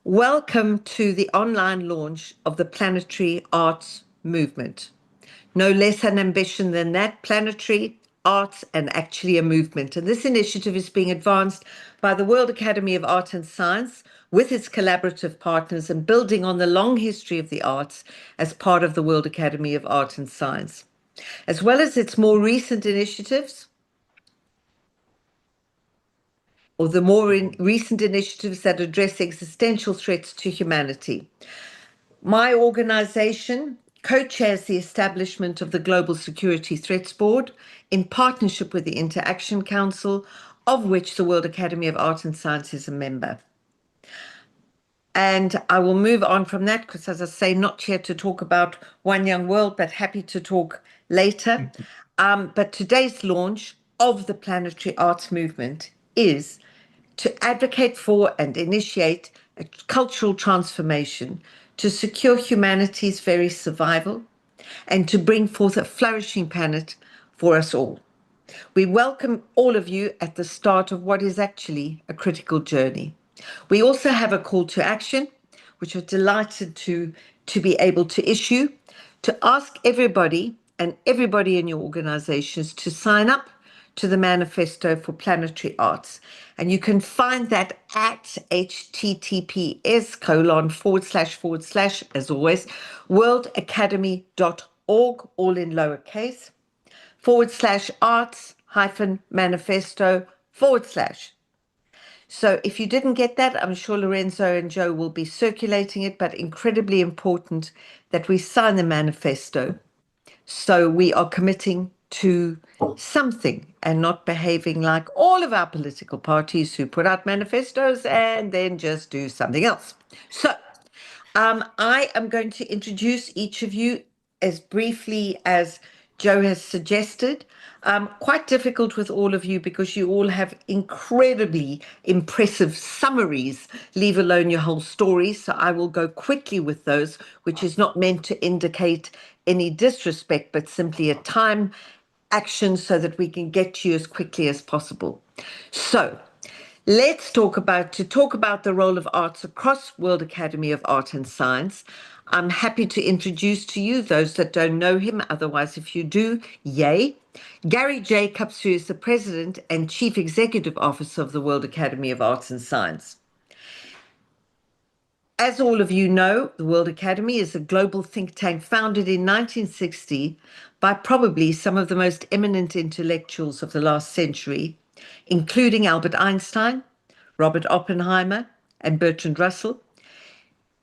Welcome to the online launch of the Planetary Arts Movement. No less an ambition than that, planetary arts and actually a movement. And this initiative is being advanced by the World Academy of Art and Science with its collaborative partners and building on the long history of the arts as part of the World Academy of Art and Science, as well as its more recent initiatives, or the recent initiatives that address existential threats to humanity. My organization co-chairs the establishment of the Global Security Threats Board in partnership with the Interaction Council, of which the World Academy of Art and Science is a member. And I will move on from that because, as I say, not here to talk about One Young World, but happy to talk later. But today's launch of the Planetary Arts Movement is to advocate for and initiate a cultural transformation to secure humanity's very survival and to bring forth a flourishing planet for us all. We welcome all of you at the start of what is actually a critical journey. We also have a call to action, which we're delighted to be able to issue, to ask everybody and everybody in your organizations to sign up to the manifesto for planetary arts. And you can find that at https:// as always, worldacademy.org, all in lowercase, /arts-manifesto/. So if you didn't get that, I'm sure Lorenzo and Joe will be circulating it, but incredibly important that we sign the manifesto. So we are committing to something and not behaving like all of our political parties who put out manifestos and then just do something else. So I am going to introduce each of you as briefly as Joe has suggested. Quite difficult with all of you because you all have incredibly impressive summaries, leave alone your whole story. So I will go quickly with those, which is not meant to indicate any disrespect, but simply a time action so that we can get to you as quickly as possible. So let's talk about the role of arts across World Academy of Art and Science. I'm happy to introduce to you those that don't know him. Otherwise, if you do, yay. Gary Jacobs, who is the President and Chief Executive Officer of the World Academy of Arts and Science. As all of you know, the World Academy is a global think tank founded in 1960 by probably some of the most eminent intellectuals of the last century, including Albert Einstein, Robert Oppenheimer, and Bertrand Russell.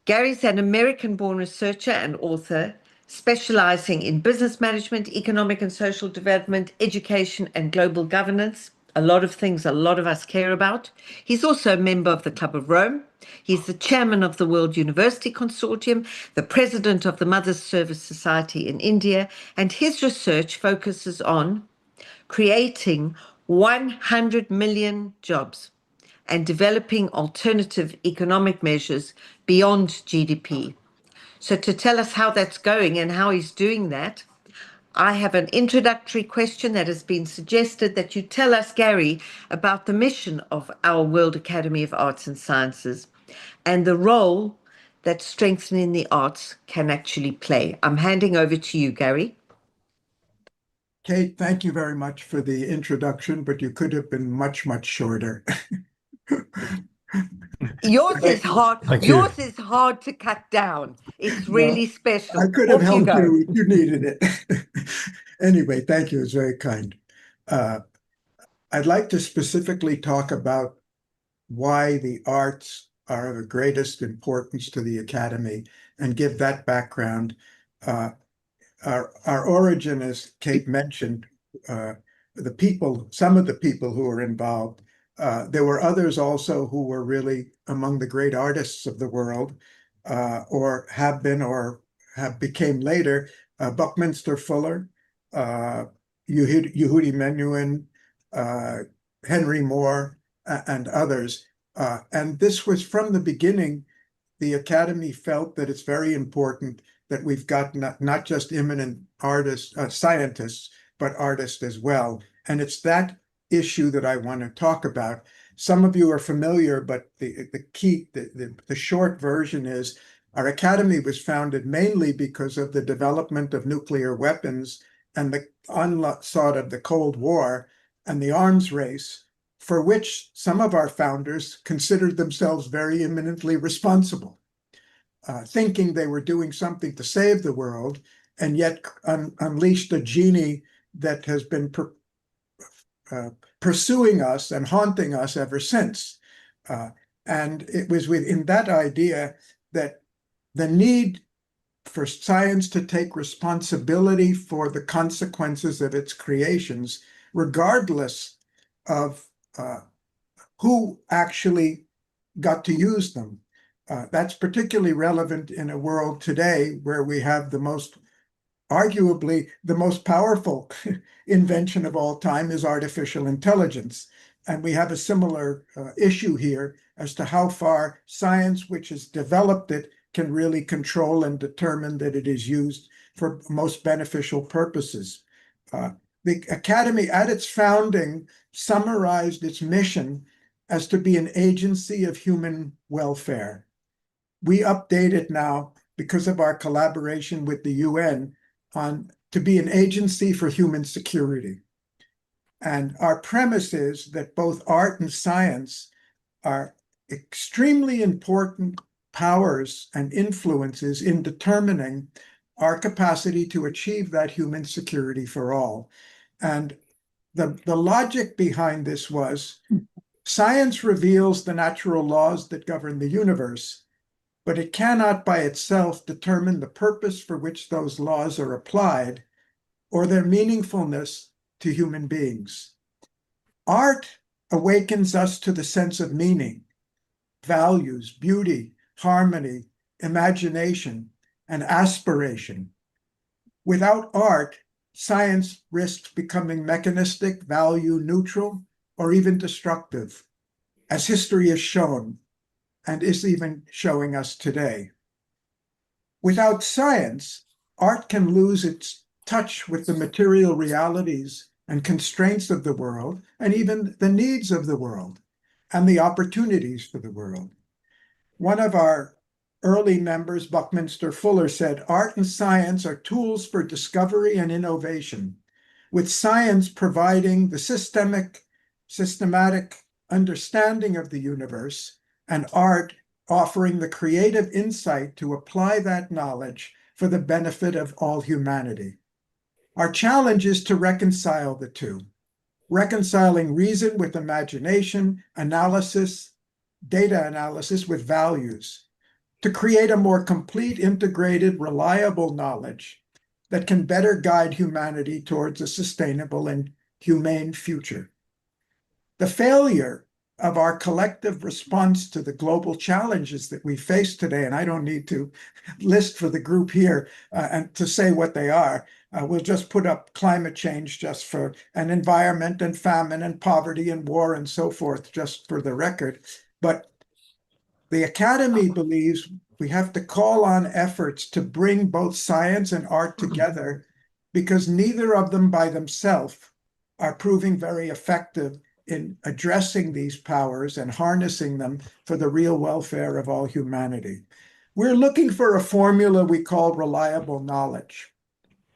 Gary's an American-born researcher and author specializing in business management, economic and social development, education, and global governance. A lot of things a lot of us care about. He's also a member of the Club of Rome. He's the chairman of the World University Consortium, the president of the Mothers Service Society in India, and his research focuses on creating 100 million jobs and developing alternative economic measures beyond GDP. So to tell us how that's going and how he's doing that, I have an introductory question that has been suggested that you tell us, Gary, about the mission of our World Academy of Arts and Sciences and the role that strengthening the arts can actually play. I'm handing over to you, Gary. Kate, thank you very much for the introduction, but you could have been much, much shorter. Yours is hard. Yours is hard to cut down. It's really special. I could have helped you if you needed it. Anyway, thank you. It's very kind. I'd like to specifically talk about why the arts are of the greatest importance to the Academy and give that background. Our origin, as Kate mentioned, some of the people who were involved, there were others also who were really among the great artists of the world, or have been or have became later, Buckminster Fuller, Yehudi Menuhin, Henry Moore, and others. And this was from the beginning, the Academy felt that it's very important that we've got not just eminent artists, scientists, but artists as well. And it's that issue that I want to talk about. some of you are familiar, but the short version is our academy was founded mainly because of the development of nuclear weapons and the onslaught of the Cold War and the arms race, for which some of our founders considered themselves very eminently responsible, thinking they were doing something to save the world, and yet unleashed a genie that has been pursuing us and haunting us ever since. And it was within that idea that the need for science to take responsibility for the consequences of its creations, regardless of who actually got to use them. That's particularly relevant in a world today where we have arguably the most powerful invention of all time is artificial intelligence. And we have a similar issue here as to how far science, which has developed it, can really control and determine that it is used for most beneficial purposes. The Academy, at its founding, summarized its mission as to be an agency of human welfare. We update it now because of our collaboration with the UN to be an agency for human security. And our premise is that both art and science are extremely important powers and influences in determining our capacity to achieve that human security for all. And the logic behind this was science reveals the natural laws that govern the universe, but it cannot by itself determine the purpose for which those laws are applied or their meaningfulness to human beings. Art awakens us to the sense of meaning, values, beauty, harmony, imagination, and aspiration. Without art, science risks becoming mechanistic, value neutral, or even destructive, as history has shown and is even showing us today. Without science, art can lose its touch with the material realities and constraints of the world, and even the needs of the world and the opportunities for the world. One of our early members, Buckminster Fuller, said, "Art and science are tools for discovery and innovation, with science providing the systematic understanding of the universe, and art offering the creative insight to apply that knowledge for the benefit of all humanity." Our challenge is to reconcile the two, reconciling reason with imagination, analysis, data analysis with values, to create a more complete, integrated, reliable knowledge that can better guide humanity towards a sustainable and humane future. The failure of our collective response to the global challenges that we face today, and I don't need to list for the group here and to say what they are. We'll just put up climate change just for an environment and famine and poverty and war and so forth, just for the record. But the Academy believes we have to call on efforts to bring both science and art together, because neither of them by themselves are proving very effective in addressing these powers and harnessing them for the real welfare of all humanity. We're looking for a formula we call reliable knowledge.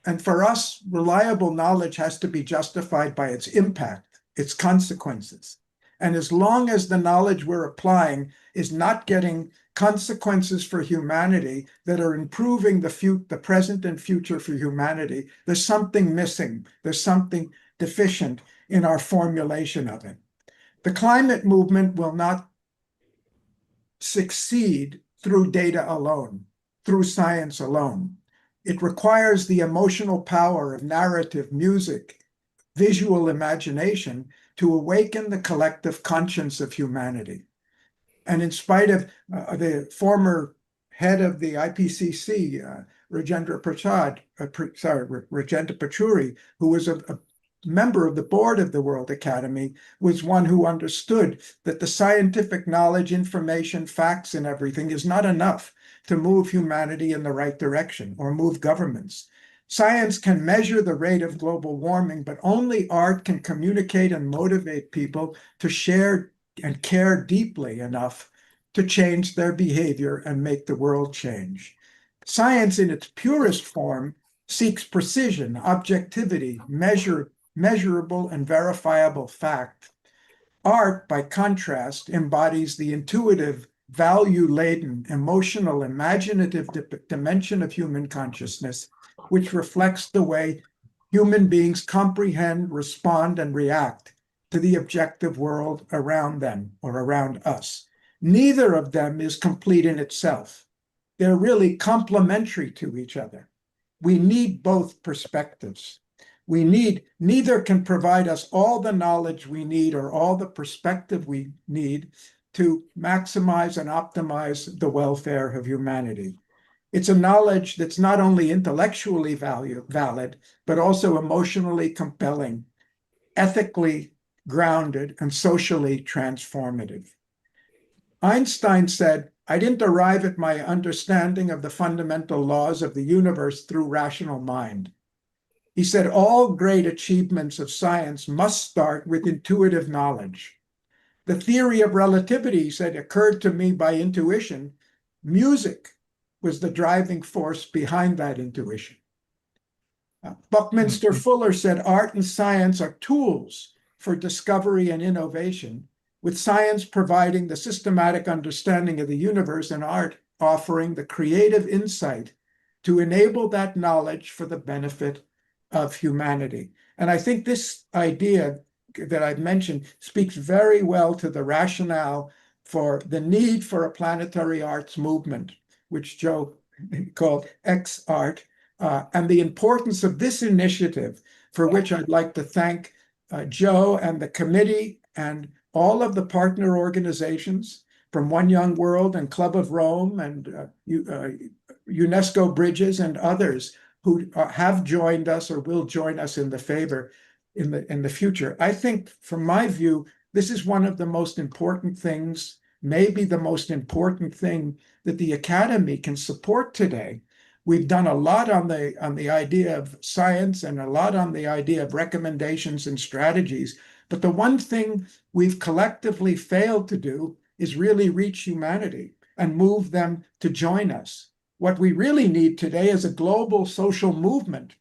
And for us, reliable knowledge has to be justified by its impact, its consequences. And as long as the knowledge we're applying is not getting consequences for humanity that are improving the present and future for humanity, there's something missing. There's something deficient in our formulation of it. The climate movement will not succeed through data alone, through science alone. It requires the emotional power of narrative, music, visual imagination to awaken the collective conscience of humanity. And in spite of the former head of the IPCC, Rajendra Pachauri, who was a member of the board of the World Academy, was one who understood that the scientific knowledge, information, facts, and everything is not enough to move humanity in the right direction or move governments. Science can measure the rate of global warming, but only art can communicate and motivate people to share and care deeply enough to change their behavior and make the world change. Science in its purest form seeks precision, objectivity, measurable and verifiable fact. Art, by contrast, embodies the intuitive, value-laden, emotional, imaginative dimension of human consciousness, which reflects the way human beings comprehend, respond, and react to the objective world around them or around us. Neither of them is complete in itself. They're really complementary to each other. We need both perspectives. Neither can provide us all the knowledge we need or all the perspective we need to maximize and optimize the welfare of humanity. It's a knowledge that's not only intellectually valid, but also emotionally compelling, ethically grounded, and socially transformative. Einstein said, "I didn't arrive at my understanding of the fundamental laws of the universe through rational mind." He said, "All great achievements of science must start with intuitive knowledge." The theory of relativity, he said, occurred to me by intuition. Music was the driving force behind that intuition. Buckminster Fuller said, "Art and science are tools for discovery and innovation, with science providing the systematic understanding of the universe and art offering the creative insight to enable that knowledge for the benefit of humanity." And I think this idea that I've mentioned speaks very well to the rationale for the need for a planetary arts movement, which Joe called X-Art, and the importance of this initiative, for which I'd like to thank Joe and the committee and all of the partner organizations from One Young World and Club of Rome and UNESCO Bridges and others who have joined us or will join us in the favor in the future. I think, from my view, this is one of the most important things, maybe the most important thing that the Academy can support today. We've done a lot on the idea of science and a lot on the idea of recommendations and strategies. But the one thing we've collectively failed to do is really reach humanity and move them to join us. What we really need today is a global social movement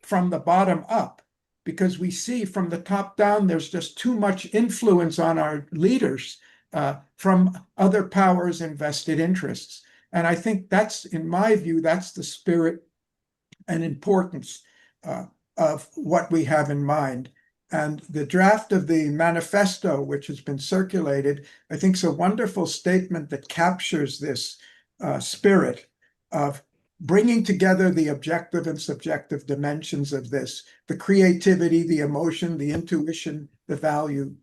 from the bottom up, because we see from the top down there's just too much influence on our leaders from other powers and vested interests. And I think that's, in my view, that's the spirit and importance of what we have in mind. And the draft of the manifesto, which has been circulated, I think is a wonderful statement that captures this spirit of bringing together the objective and subjective dimensions of this, the creativity, the emotion, the intuition, the value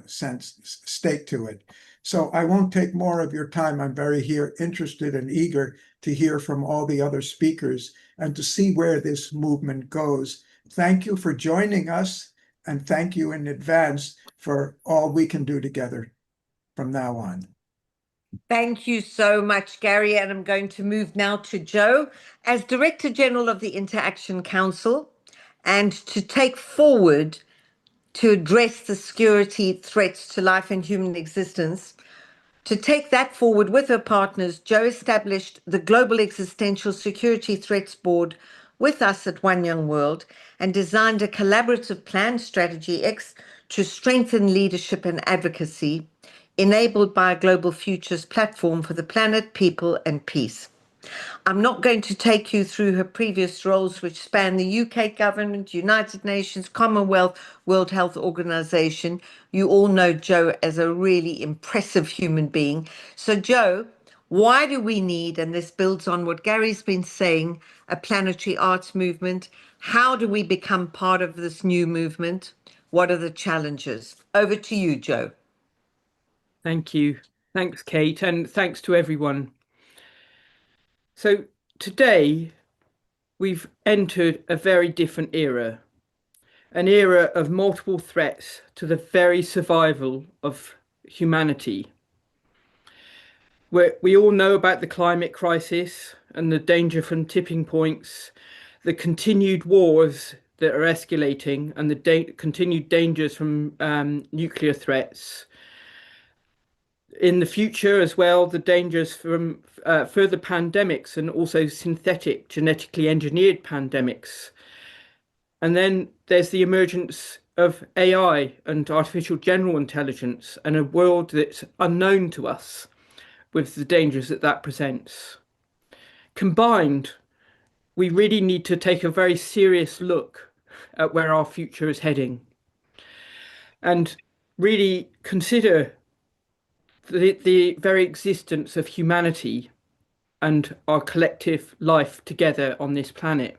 stake to it. So I won't take more of your time. I'm very interested and eager to hear from all the other speakers and to see where this movement goes. Thank you for joining us, and thank you in advance for all we can do together from now on. Thank you so much, Gary. And I'm going to move now to Joe as Director General of the Interaction Council, and to take forward to address the security threats to life and human existence. To take that forward with her partners, Joe established the Global Existential Security Threats Board with us at One Young World and designed a collaborative plan, Strategy X, to strengthen leadership and advocacy, enabled by a Global Futures platform for the planet, people, and peace. I'm not going to take you through her previous roles, which span the UK government, United Nations, Commonwealth, World Health Organization. You all know Joe as a really impressive human being. So Joe, why do we need, and this builds on what Gary's been saying, a planetary arts movement? How do we become part of this new movement? What are the challenges? Over to you, Joe. Thank you. Thanks, Kate, and thanks to everyone. So today we've entered a very different era, an era of multiple threats to the very survival of humanity. We all know about the climate crisis and the danger from tipping points, the continued wars that are escalating, and the continued dangers from nuclear threats. in the future as well, the dangers from further pandemics and also synthetic genetically engineered pandemics. And then there's the emergence of AI and artificial general intelligence and a world that's unknown to us with the dangers that that presents. Combined, we really need to take a very serious look at where our future is heading and really consider the very existence of humanity and our collective life together on this planet.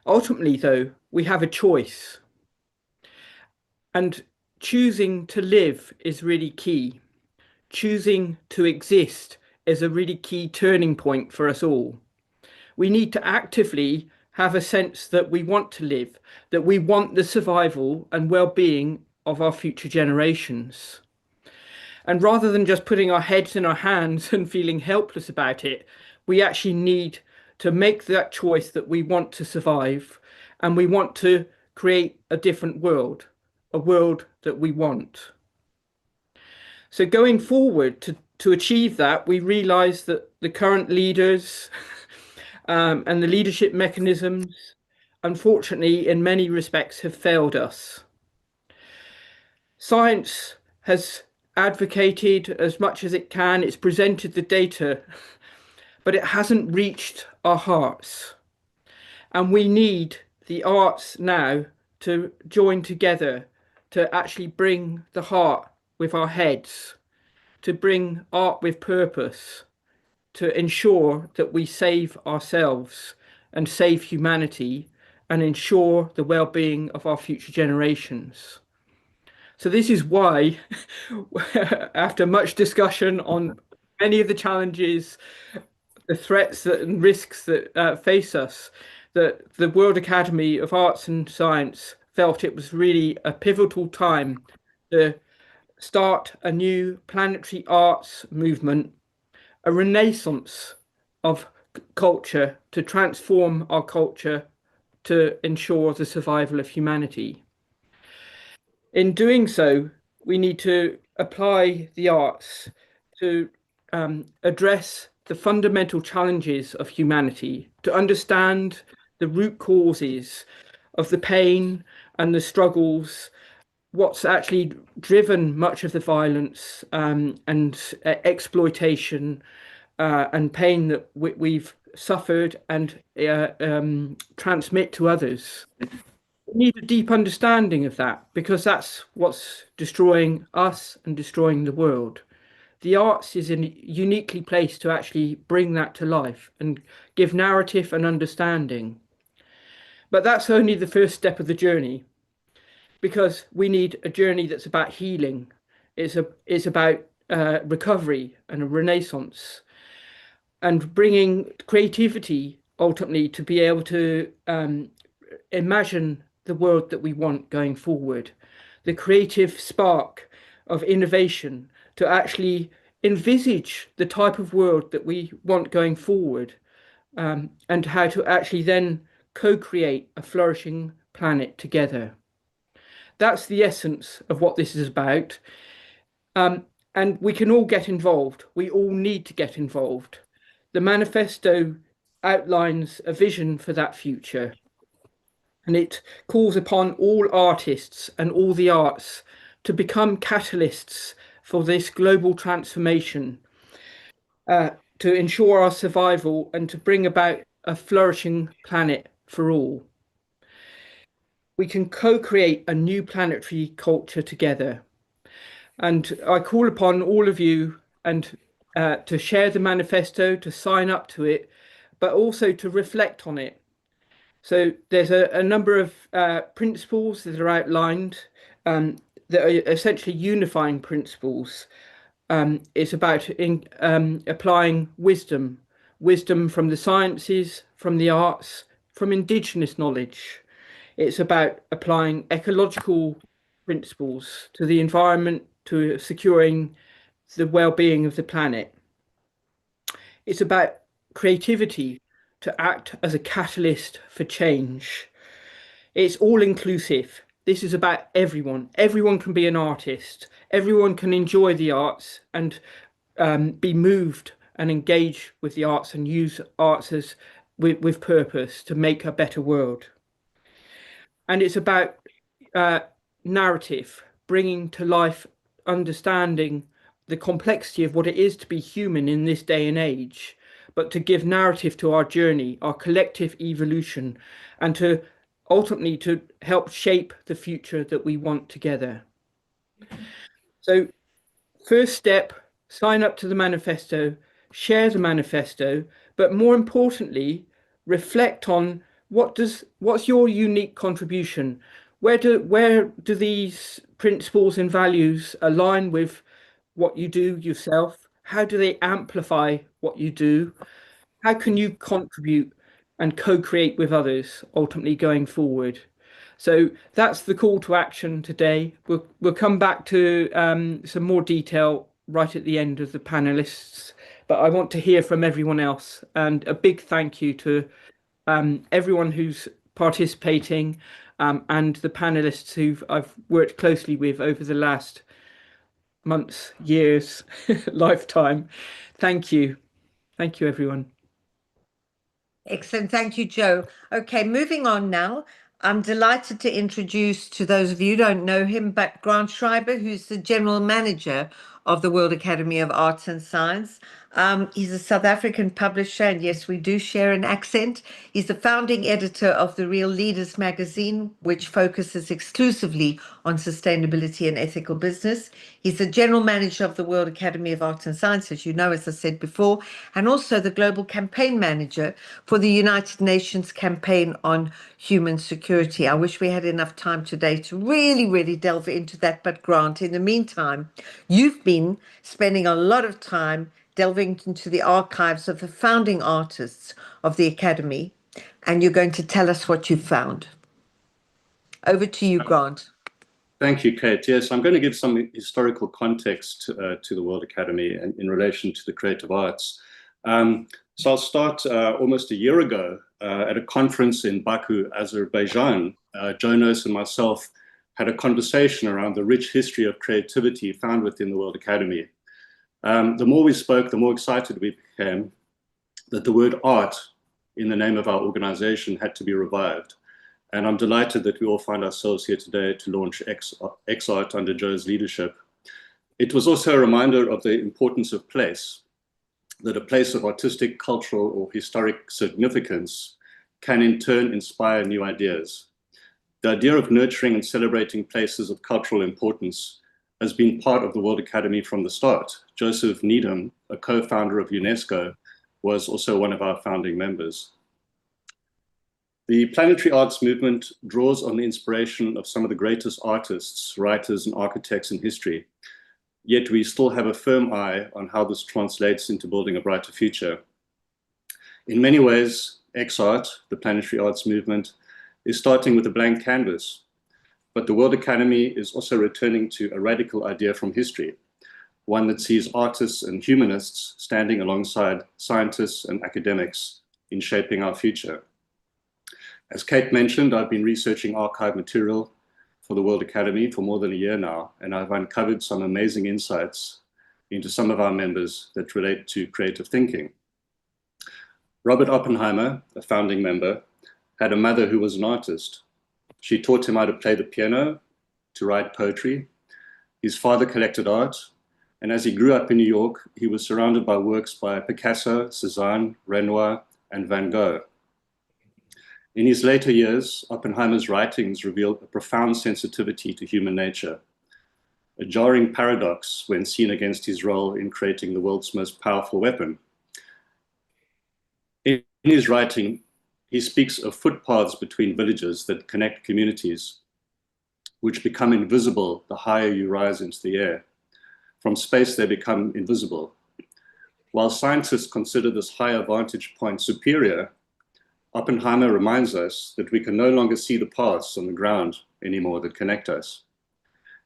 Ultimately, though, we have a choice, and choosing to live is really key. Choosing to exist is a really key turning point for us all. We need to actively have a sense that we want to live, that we want the survival and well-being of our future generations. And rather than just putting our heads in our hands and feeling helpless about it, we actually need to make that choice that we want to survive and we want to create a different world, a world that we want. So going forward to achieve that, we realize that the current leaders and the leadership mechanisms, unfortunately, in many respects, have failed us. Science has advocated as much as it can, it's presented the data, but it hasn't reached our hearts. And we need the arts now to join together to actually bring the heart with our heads, to bring art with purpose, to ensure that we save ourselves and save humanity and ensure the well-being of our future generations. So this is why, after much discussion on many of the challenges, the threats and risks that face us, that the World Academy of Arts and Science felt it was really a pivotal time to start a new planetary arts movement, a renaissance of culture to transform our culture to ensure the survival of humanity. In doing so, we need to apply the arts to address the fundamental challenges of humanity, to understand the root causes of the pain and the struggles, what's actually driven much of the violence and exploitation and pain that we've suffered and transmit to others. We need a deep understanding of that because that's what's destroying us and destroying the world. The arts is uniquely placed to actually bring that to life and give narrative and understanding. But that's only the first step of the journey because we need a journey that's about healing. It's about recovery and a renaissance and bringing creativity ultimately to be able to imagine the world that we want going forward, the creative spark of innovation to actually envisage the type of world that we want going forward, and how to actually then co-create a flourishing planet together. That's the essence of what this is about. And we can all get involved. We all need to get involved. The manifesto outlines a vision for that future, and it calls upon all artists and all the arts to become catalysts for this global transformation, to ensure our survival and to bring about a flourishing planet for all. We can co-create a new planetary culture together. And I call upon all of you and to share the manifesto, to sign up to it, but also to reflect on it. So there's a number of principles that are outlined that are essentially unifying principles. It's about applying wisdom, wisdom from the sciences, from the arts, from indigenous knowledge. It's about applying ecological principles to the environment, to securing the well-being of the planet. It's about creativity to act as a catalyst for change. It's all inclusive. this is about everyone. Everyone can be an artist. Everyone can enjoy the arts and be moved and engage with the arts and use arts as with purpose to make a better world. And it's about uh, narrative, bringing to life, understanding the complexity of what it is to be human in this day and age, but to give narrative to our journey, our collective evolution, and to ultimately to help shape the future that we want together. So, first step, sign up to the manifesto, share the manifesto, but more importantly, reflect on what's your unique contribution? Where do these principles and values align with what you do yourself? How do they amplify what you do? How can you contribute and co-create with others ultimately going forward? So that's the call to action today. We'll come back to some more detail right at the end of the panelists, but I want to hear from everyone else. And a big thank you to everyone who's participating and the panelists who I've worked closely with over the last months, years, lifetime. Thank you. Thank you, everyone. Excellent. Thank you, Joe. Okay, moving on now. I'm delighted to introduce to those of you who don't know him, but Grant Schreiber, who's the General Manager of the World Academy of Arts and Science. He's a South African publisher, and yes, we do share an accent. He's the founding editor of the Real Leaders magazine, which focuses exclusively on sustainability and ethical business. He's the general manager of the World Academy of Arts and Science, as you know, as I said before, and also the global campaign manager for the United Nations campaign on human security. I wish we had enough time today to really, really delve into that. But Grant, in the meantime, you've been spending a lot of time delving into the archives of the founding artists of the Academy, and you're going to tell us what you found. Over to you, Grant. Thank you, Kate. Yes, I'm going to give some historical context to the World Academy and in relation to the creative arts. So I'll start almost a year ago at a conference in Baku, Azerbaijan. Jonas and myself had a conversation around the rich history of creativity found within the World Academy. The more we spoke, the more excited we became that the word art in the name of our organization had to be revived. And I'm delighted that we all find ourselves here today to launch X-Art under Joe's leadership. It was also a reminder of the importance of place, that a place of artistic, cultural, or historic significance can in turn inspire new ideas. The idea of nurturing and celebrating places of cultural importance has been part of the World Academy from the start. Joseph Needham, a co-founder of UNESCO, was also one of our founding members. The planetary arts movement draws on the inspiration of some of the greatest artists, writers, and architects in history. Yet we still have a firm eye on how this translates into building a brighter future. In many ways, X-Art, the planetary arts movement, is starting with a blank canvas. But the World Academy is also returning to a radical idea from history, one that sees artists and humanists standing alongside scientists and academics in shaping our future. As Kate mentioned, I've been researching archive material for the World Academy for more than a year now, and I've uncovered some amazing insights into some of our members that relate to creative thinking. Robert Oppenheimer, a founding member, had a mother who was an artist. She taught him how to play the piano, to write poetry. His father collected art, and as he grew up in New York, he was surrounded by works by Picasso, Cézanne, Renoir, and Van Gogh. In his later years, Oppenheimer's writings revealed a profound sensitivity to human nature, a jarring paradox when seen against his role in creating the world's most powerful weapon. In his writing, he speaks of footpaths between villages that connect communities, which become invisible the higher you rise into the air. From space, they become invisible. While scientists consider this higher vantage point superior, Oppenheimer reminds us that we can no longer see the paths on the ground anymore that connect us.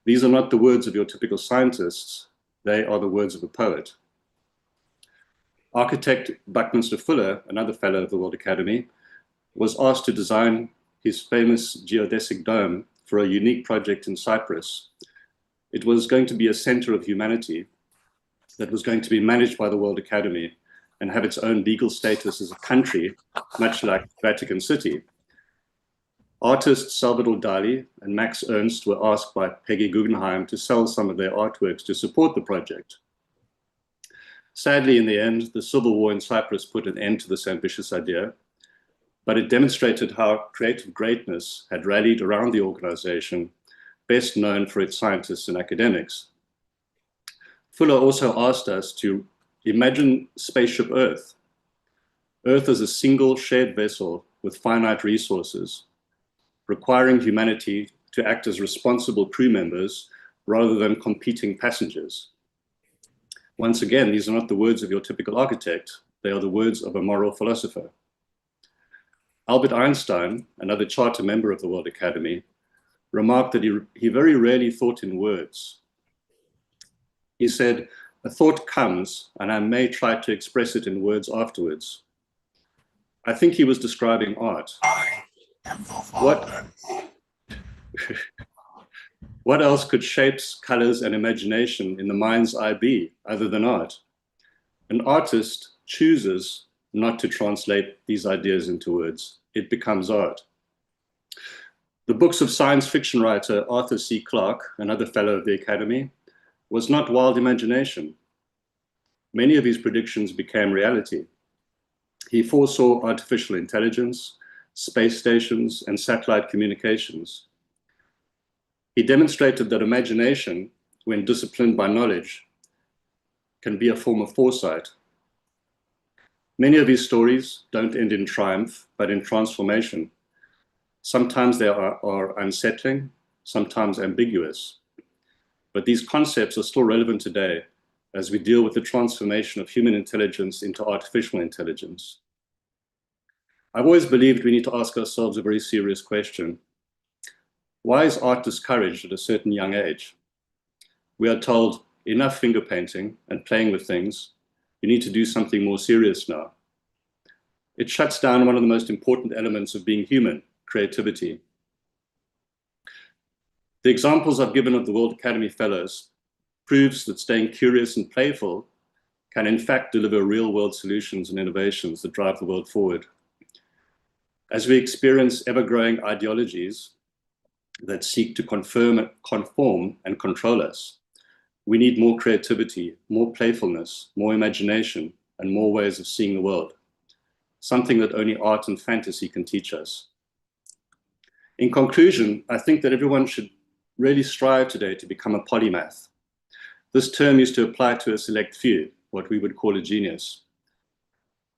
These are not the words of your typical scientists, they are the words of a poet. Architect Buckminster Fuller, another fellow of the World Academy, was asked to design his famous geodesic dome for a unique project in Cyprus. It was going to be a center of humanity that was going to be managed by the World Academy and have its own legal status as a country, much like Vatican City. Artists Salvador Dali and Max Ernst were asked by Peggy Guggenheim to sell some of their artworks to support the project. Sadly, in the end, the civil war in Cyprus put an end to this ambitious idea, but it demonstrated how creative greatness had rallied around the organization, best known for its scientists and academics. Fuller also asked us to imagine spaceship Earth. Earth as a single shared vessel with finite resources, requiring humanity to act as responsible crew members rather than competing passengers. Once again, these are not the words of your typical architect, they are the words of a moral philosopher. Albert Einstein, another charter member of the World Academy, remarked that he very rarely thought in words. He said, "A thought comes, and I may try to express it in words afterwards." I think he was describing art. What else could shapes, colors, and imagination in the mind's eye be other than art? An artist chooses not to translate these ideas into words. It becomes art. The books of science fiction writer Arthur C. Clarke, another fellow of the Academy, was not wild imagination. Many of his predictions became reality. He foresaw artificial intelligence, space stations, and satellite communications. He demonstrated that imagination, when disciplined by knowledge, can be a form of foresight. Many of his stories don't end in triumph, but in transformation. Sometimes they are unsettling, sometimes ambiguous. But these concepts are still relevant today as we deal with the transformation of human intelligence into artificial intelligence. I've always believed we need to ask ourselves a very serious question. Why is art discouraged at a certain young age? We are told, enough finger painting and playing with things, you need to do something more serious now. It shuts down one of the most important elements of being human, creativity. The examples I've given of the World Academy Fellows proves that staying curious and playful can in fact deliver real-world solutions and innovations that drive the world forward. As we experience ever-growing ideologies that seek to conform and control us, we need more creativity, more playfulness, more imagination, and more ways of seeing the world, something that only art and fantasy can teach us. In conclusion, I think that everyone should really strive today to become a polymath. This term used to apply to a select few, what we would call a genius.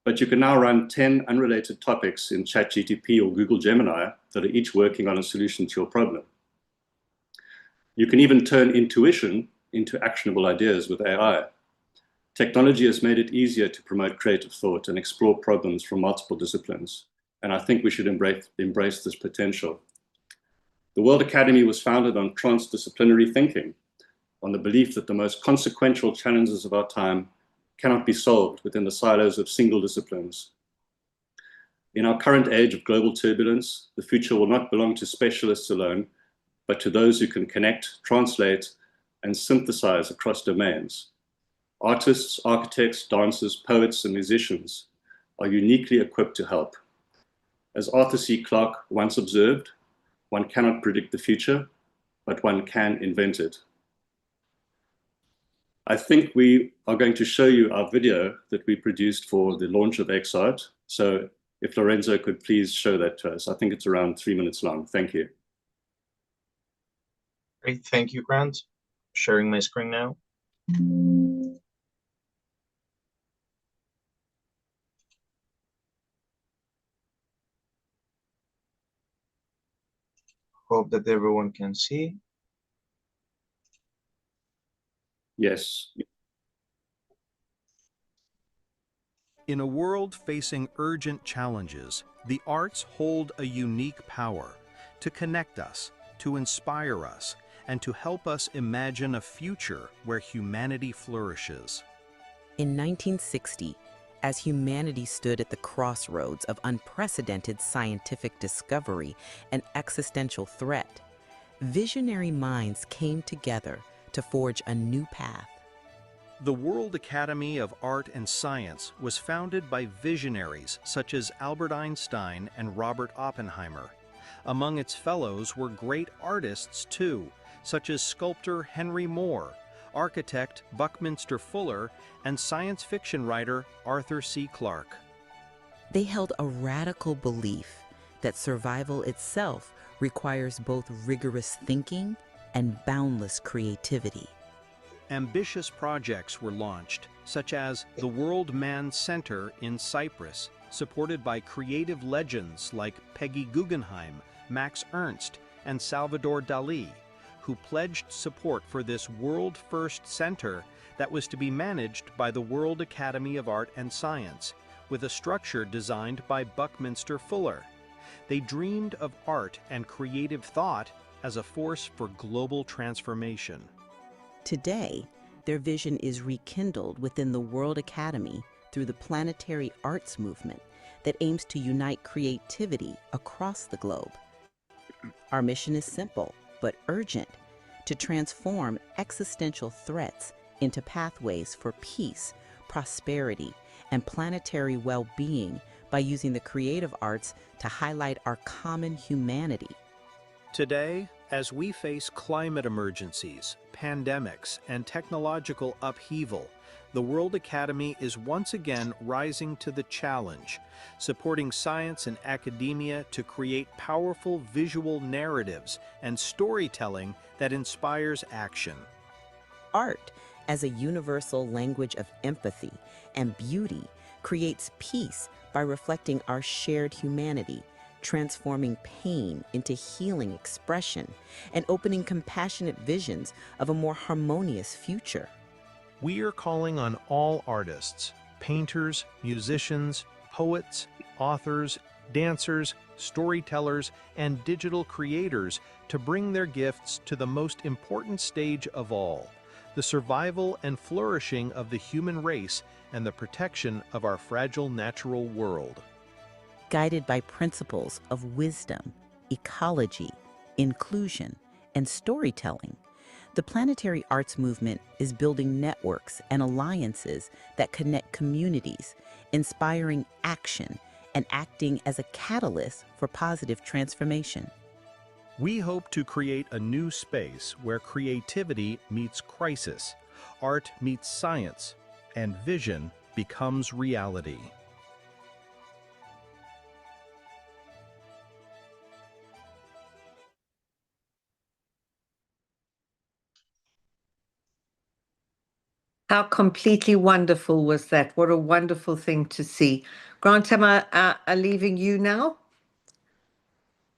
But you can now run 10 unrelated topics in ChatGPT or Google Gemini that are each working on a solution to your problem. You can even turn intuition into actionable ideas with AI. Technology has made it easier to promote creative thought and explore problems from multiple disciplines. And I think we should embrace this potential. The World Academy was founded on transdisciplinary thinking, on the belief that the most consequential challenges of our time cannot be solved within the silos of single disciplines. In our current age of global turbulence, the future will not belong to specialists alone, but to those who can connect, translate, and synthesize across domains. Artists, architects, dancers, poets, and musicians are uniquely equipped to help. As Arthur C. Clarke once observed, one cannot predict the future, but one can invent it. I think we are going to show you our video that we produced for the launch of XArt. So if Lorenzo could please show that to us. I think it's around 3 minutes long. Thank you. Great, thank you, Grant. Sharing my screen now. Hope that everyone can see. Yes. In a world facing urgent challenges, the arts hold a unique power to connect us, to inspire us, and to help us imagine a future where humanity flourishes. In 1960, as humanity stood at the crossroads of unprecedented scientific discovery and existential threat, visionary minds came together to forge a new path. The World Academy of Art and Science was founded by visionaries such as Albert Einstein and Robert Oppenheimer. Among its fellows were great artists too, such as sculptor Henry Moore, architect Buckminster Fuller, and science fiction writer Arthur C. Clarke. They held a radical belief that survival itself requires both rigorous thinking and boundless creativity. Ambitious projects were launched, such as the World Man Center in Cyprus, supported by creative legends like Peggy Guggenheim, Max Ernst, and Salvador Dali, who pledged support for this world-first center that was to be managed by the World Academy of Art and Science, with a structure designed by Buckminster Fuller. They dreamed of art and creative thought as a force for global transformation. Today, their vision is rekindled within the World Academy through the Planetary Arts movement that aims to unite creativity across the globe. Our mission is simple but urgent: to transform existential threats into pathways for peace, prosperity, and planetary well-being by using the creative arts to highlight our common humanity. Today, as we face climate emergencies, pandemics, and technological upheaval, the World Academy is once again rising to the challenge, supporting science and academia to create powerful visual narratives and storytelling that inspires action. Art, as a universal language of empathy and beauty, creates peace by reflecting our shared humanity, transforming pain into healing expression, and opening compassionate visions of a more harmonious future. We are calling on all artists, painters, musicians, poets, authors, dancers, storytellers, and digital creators to bring their gifts to the most important stage of all, the survival and flourishing of the human race and the protection of our fragile natural world. Guided by principles of wisdom, ecology, inclusion, and storytelling, the Planetary Arts movement is building networks and alliances that connect communities, inspiring action and acting as a catalyst for positive transformation. We hope to create a new space where creativity meets crisis, art meets science, and vision becomes reality. How completely wonderful was that? What a wonderful thing to see. Grant, am I leaving you now?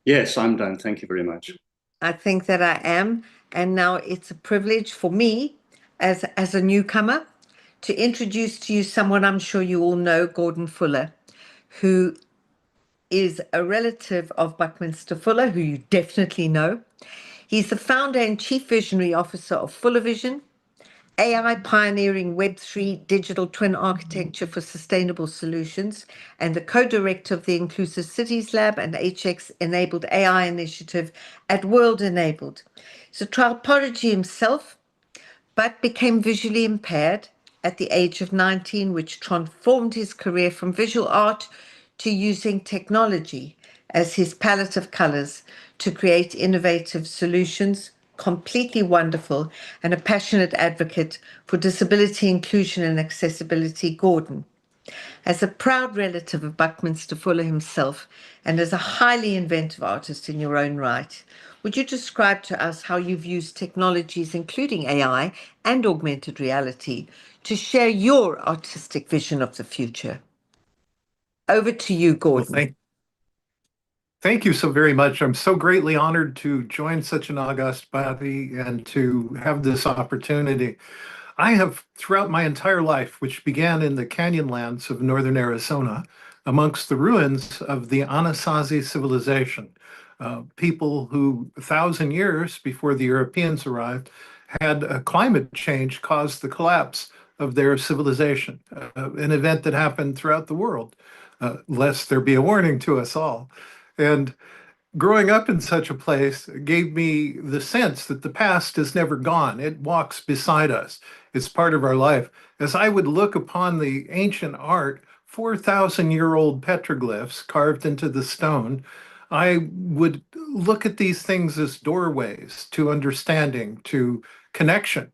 Yes, I'm done. Thank you very much. I think that I am. And now it's a privilege for me as a newcomer to introduce to you someone I'm sure you all know, Gordon Fuller, who is a relative of Buckminster Fuller, who you definitely know. He's the founder and chief visionary officer of Fuller Vision, AI pioneering Web3 digital twin architecture for sustainable solutions, and the co-director of the Inclusive Cities Lab and HX-enabled AI initiative at World Enabled. He's a trial prodigy himself, but became visually impaired at the age of 19, which transformed his career from visual art to using technology as his palette of colors to create innovative solutions. Completely wonderful, and a passionate advocate for disability inclusion and accessibility, Gordon. As a proud relative of Buckminster Fuller himself, and as a highly inventive artist in your own right, would you describe to us how you've used technologies, including AI and augmented reality, to share your artistic vision of the future? Over to you, Gordon. Well, thank you so very much. I'm so greatly honored to join such an august body and to have this opportunity. I have, throughout my entire life, which began in the canyonlands of northern Arizona, amongst the ruins of the Anasazi civilization, people who, 1,000 years before the Europeans arrived, had a climate change cause the collapse of their civilization, an event that happened throughout the world, lest there be a warning to us all. And growing up in such a place gave me the sense that the past is never gone. It walks beside us. It's part of our life. As I would look upon the ancient art, 4,000-year-old petroglyphs carved into the stone, I would look at these things as doorways to understanding, to connection.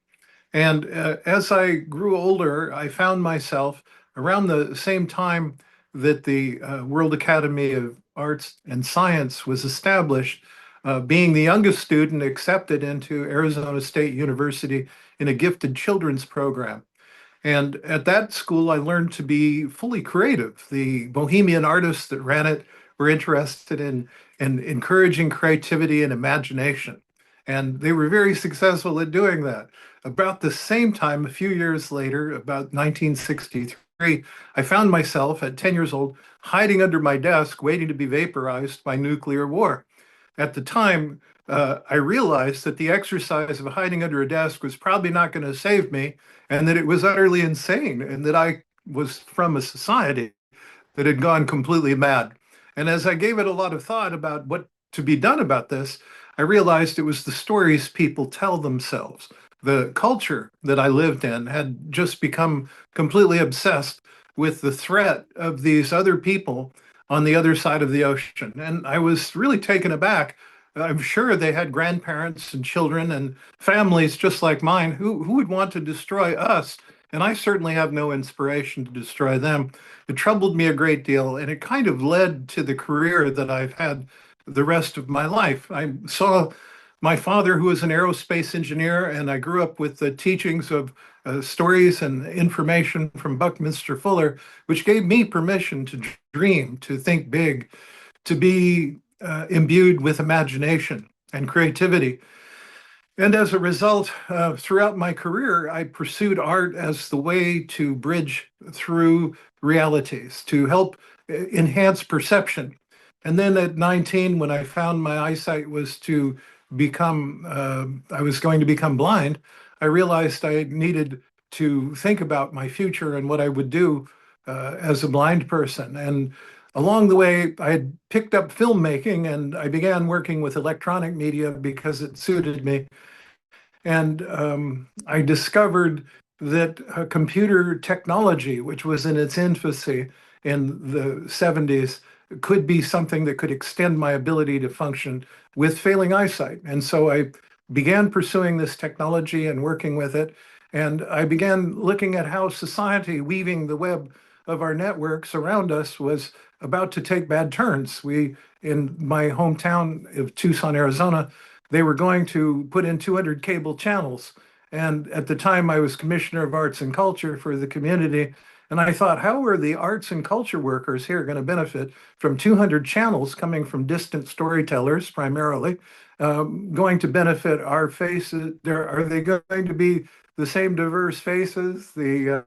And as I grew older, I found myself around the same time that the World Academy of Arts and Science was established, being the youngest student accepted into Arizona State University in a gifted children's program. And at that school, I learned to be fully creative. The bohemian artists that ran it were interested in encouraging creativity and imagination. And they were very successful at doing that. About the same time, a few years later, about 1963, I found myself at 10 years old hiding under my desk, waiting to be vaporized by nuclear war. At the time, I realized that the exercise of hiding under a desk was probably not going to save me, and that it was utterly insane, and that I was from a society that had gone completely mad. And as I gave it a lot of thought about what to be done about this, I realized it was the stories people tell themselves. The culture that I lived in had just become completely obsessed with the threat of these other people on the other side of the ocean. And I was really taken aback. I'm sure they had grandparents and children and families just like mine who would want to destroy us. And I certainly have no inspiration to destroy them. It troubled me a great deal, and it kind of led to the career that I've had the rest of my life. I saw my father, who was an aerospace engineer, and I grew up with the teachings of stories and information from Buckminster Fuller, which gave me permission to dream, to think big, to be imbued with imagination and creativity. And as a result, throughout my career, I pursued art as the way to bridge through realities, to help enhance perception. And then at 19, when I found my eyesight was to become, I was going to become blind, I realized I needed to think about my future and what I would do as a blind person. And along the way, I had picked up filmmaking, and I began working with electronic media because it suited me. And I discovered that computer technology, which was in its infancy in the 70s, could be something that could extend my ability to function with failing eyesight. And so I began pursuing this technology and working with it. And I began looking at how society, weaving the web of our networks around us, was about to take bad turns. In my hometown of Tucson, Arizona, they were going to put in 200 cable channels. And at the time, I was Commissioner of Arts and Culture for the community. And I thought, how are the arts and culture workers here going to benefit from 200 channels coming from distant storytellers primarily, going to benefit our faces? Are they going to be the same diverse faces, the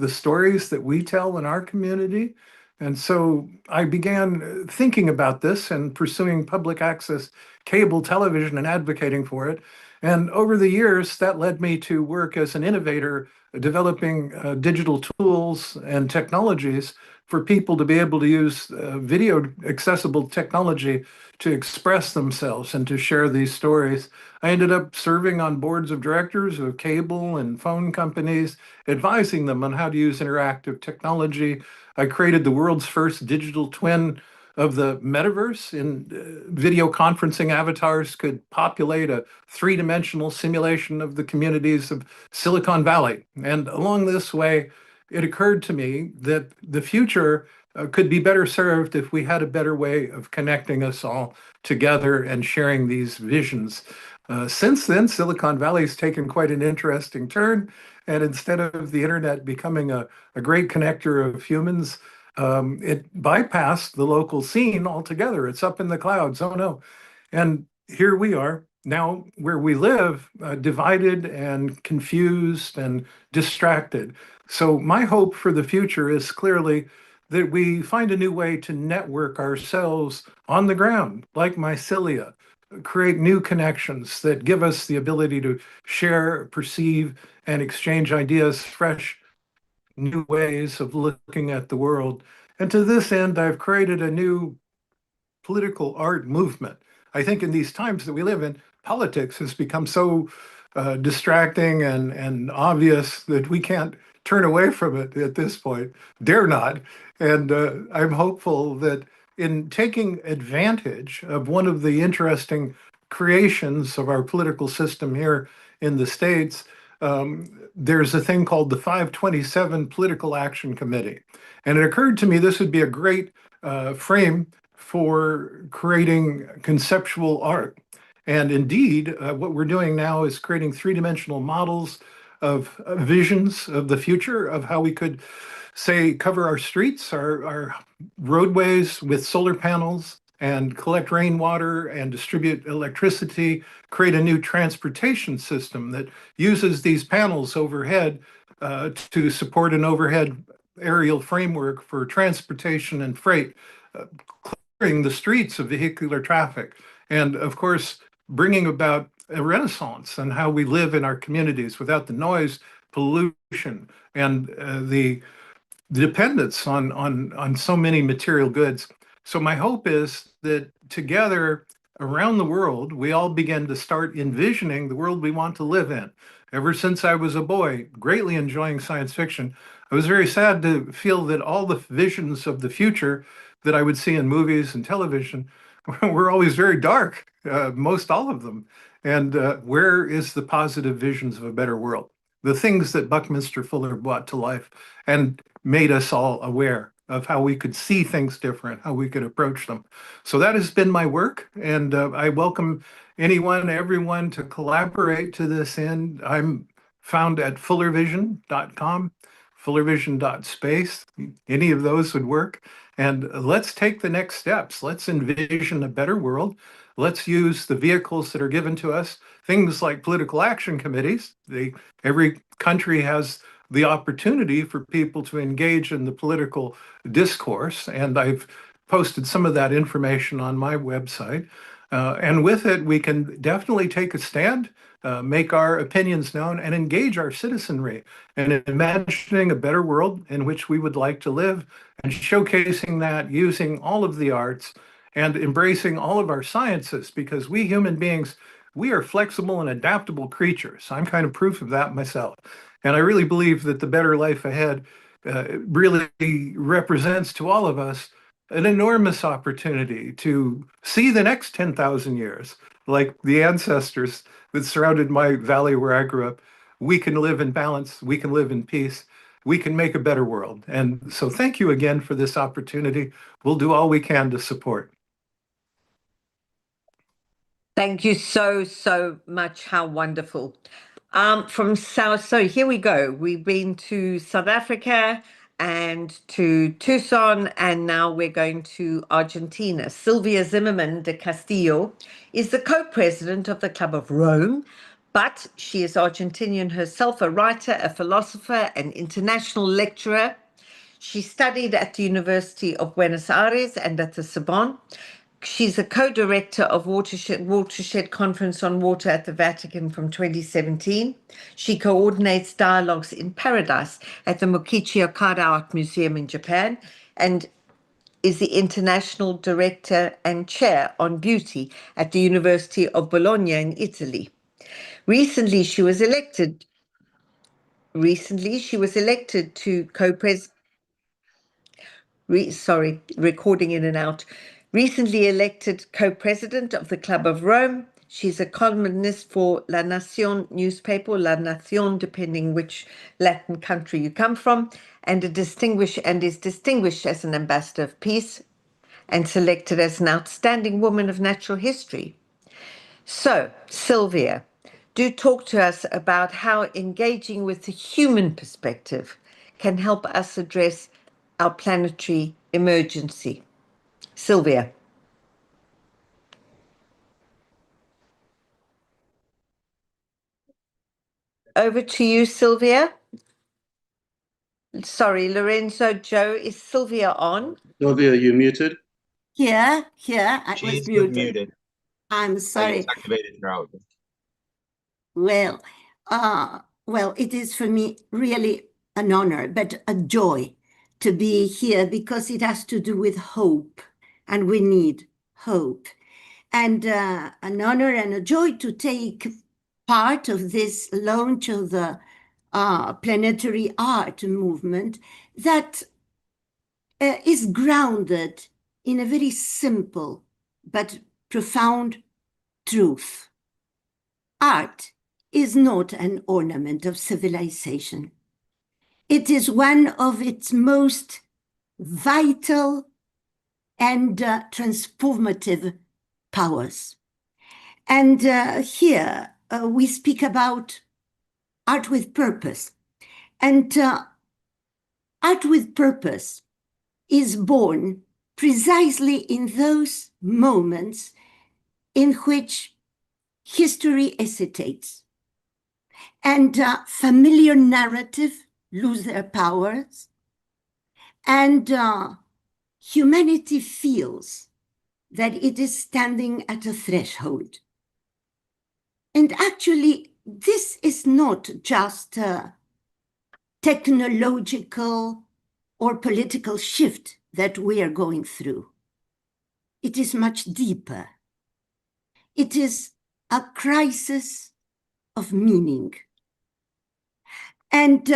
stories that we tell in our community? And so I began thinking about this and pursuing public access cable television and advocating for it. And over the years, that led me to work as an innovator, developing digital tools and technologies for people to be able to use video accessible technology to express themselves and to share these stories. I ended up serving on boards of directors of cable and phone companies, advising them on how to use interactive technology. I created the world's first digital twin of the metaverse. In video conferencing avatars could populate a three-dimensional simulation of the communities of Silicon Valley. And along this way, it occurred to me that the future could be better served if we had a better way of connecting us all together and sharing these visions. Since then, Silicon Valley has taken quite an interesting turn. And instead of the internet becoming a great connector of humans, it bypassed the local scene altogether. It's up in the clouds. Oh no. And here we are now where we live, divided and confused and distracted. So my hope for the future is clearly that we find a new way to network ourselves on the ground, like mycelia, create new connections that give us the ability to share, perceive, and exchange ideas, fresh new ways of looking at the world. And to this end, I've created a new political art movement. I think in these times that we live in, politics has become so distracting and obvious that we can't turn away from it at this point, dare not. And I'm hopeful that in taking advantage of one of the interesting creations of our political system here in the States, there's a thing called the 527 Political Action Committee. And it occurred to me this would be a great frame for creating conceptual art. And indeed, what we're doing now is creating three-dimensional models of visions of the future of how we could, say, cover our streets, our roadways with solar panels and collect rainwater and distribute electricity, create a new transportation system that uses these panels overhead to support an overhead aerial framework for transportation and freight, clearing the streets of vehicular traffic. And of course, bringing about a renaissance on how we live in our communities without the noise, pollution, and the dependence on so many material goods. So my hope is that together around the world, we all begin to start envisioning the world we want to live in. Ever since I was a boy, greatly enjoying science fiction, I was very sad to feel that all the visions of the future that I would see in movies and television were always very dark, most all of them. And where is the positive visions of a better world? The things that Buckminster Fuller brought to life and made us all aware of how we could see things different, how we could approach them. So that has been my work, and I welcome anyone, everyone to collaborate to this end. I'm found at fullervision.com, fullervision.space. Any of those would work. And let's take the next steps. Let's envision a better world. Let's use the vehicles that are given to us, things like political action committees. Every country has the opportunity for people to engage in the political discourse, and I've posted some of that information on my website. And with it, we can definitely take a stand, make our opinions known, and engage our citizenry in imagining a better world in which we would like to live, and showcasing that using all of the arts and embracing all of our sciences, because we human beings, we are flexible and adaptable creatures. I'm kind of proof of that myself. And I really believe that the better life ahead really represents to all of us an enormous opportunity to see the next 10,000 years, like the ancestors that surrounded my valley where I grew up. We can live in balance, we can live in peace, we can make a better world. And so thank you again for this opportunity. We'll do all we can to support. Thank you so much. How wonderful. From South, so here we go. We've been to South Africa and to Tucson, and now we're going to Argentina. Sylvia Zimmerman de Castillo is the co-president of the Club of Rome, but she is Argentinian herself, a writer, a philosopher, an international lecturer. She studied at the University of Buenos Aires and at the Sorbonne. She's a co-director of Watershed Conference on Water at the Vatican from 2017. She coordinates dialogues in Paradise at the Mokichi Okada Art Museum in Japan, and is the international director and chair on beauty at the University of Bologna in Italy. Recently, she was elected to co-president. Recording in and out. Recently elected co-president of the Club of Rome. She's a columnist for La Nación newspaper, La Nación, depending which Latin country you come from, and is distinguished as an ambassador of peace and selected as an outstanding woman of natural history. So, Sylvia, do talk to us about how engaging with the human perspective can help us address our planetary emergency. Sylvia. Over to you, Sylvia. Sorry, Lorenzo, Joe, is Sylvia on? Sylvia, you muted? Here, I was She's muted. I'm I sorry. just activated her audio. Well, it is for me really an honor, but a joy to be here, because it has to do with hope, and we need hope. And an honor and a joy to take part of this launch of the planetary art movement that is grounded in a very simple but profound truth. Art is not an ornament of civilization. It is one of its most vital and transformative powers. And here we speak about art with purpose. And art with purpose is born precisely in those moments in which history hesitates and familiar narrative lose their powers, and humanity feels that it is standing at a threshold. And actually, this is not just a technological or political shift that we are going through. It is much deeper. It is a crisis of meaning. And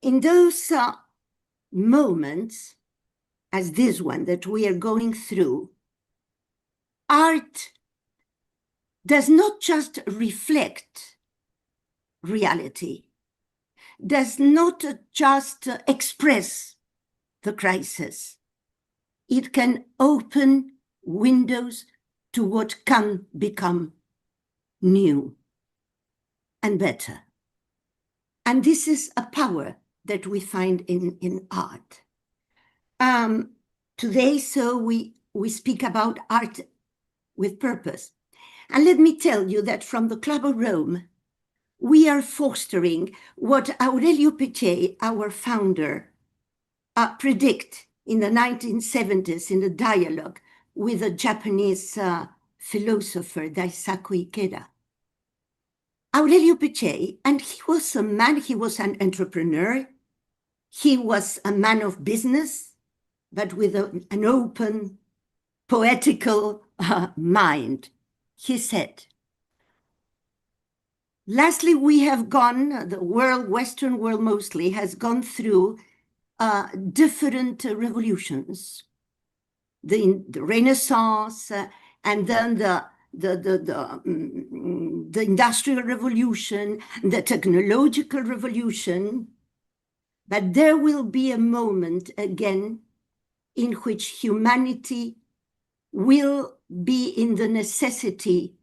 in those moments, as this one that we are going through, art does not just reflect reality, does not just express the crisis. It can open windows to what can become new and better. And this is a power that we find in art. Today, so we speak about art with purpose. And let me tell you that from the Club of Rome, we are fostering what Aurelio Peccei, our founder, predict in the 1970s in a dialogue with a Japanese philosopher, Daisaku Ikeda. Aurelio Peccei, and he was a man, he was an entrepreneur, he was a man of business, but with an open, poetical mind. He said, lastly, we have gone, the world, Western world mostly, has gone through different revolutions. The Renaissance, and then the Industrial Revolution, the Technological Revolution. But there will be a moment again in which humanity will be in the necessity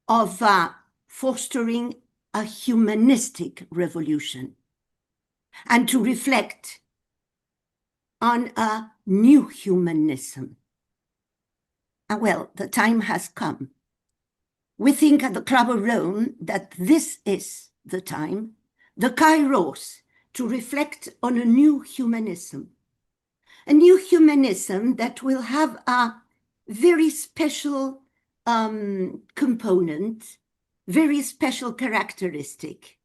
of fostering a humanistic revolution and to reflect on a new humanism. And well, the time has come. We think at the Club of Rome that this is the time, the kairos, to reflect on a new humanism that will have a very special component, very special characteristic.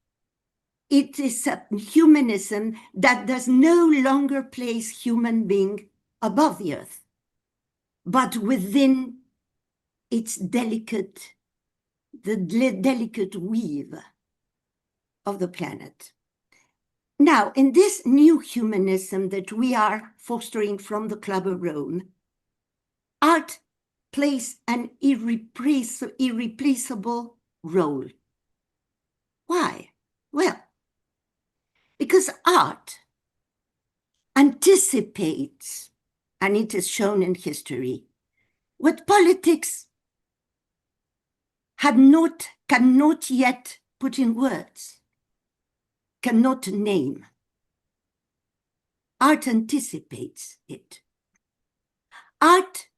It is a humanism that does no longer place human being above the earth, but within its delicate weave of the planet. Now, in this new humanism that we are fostering from the Club of Rome, art plays an irreplaceable role. Why? Well, because art anticipates, and it is shown in history, what politics cannot yet put in words, cannot name. Art anticipates it. Art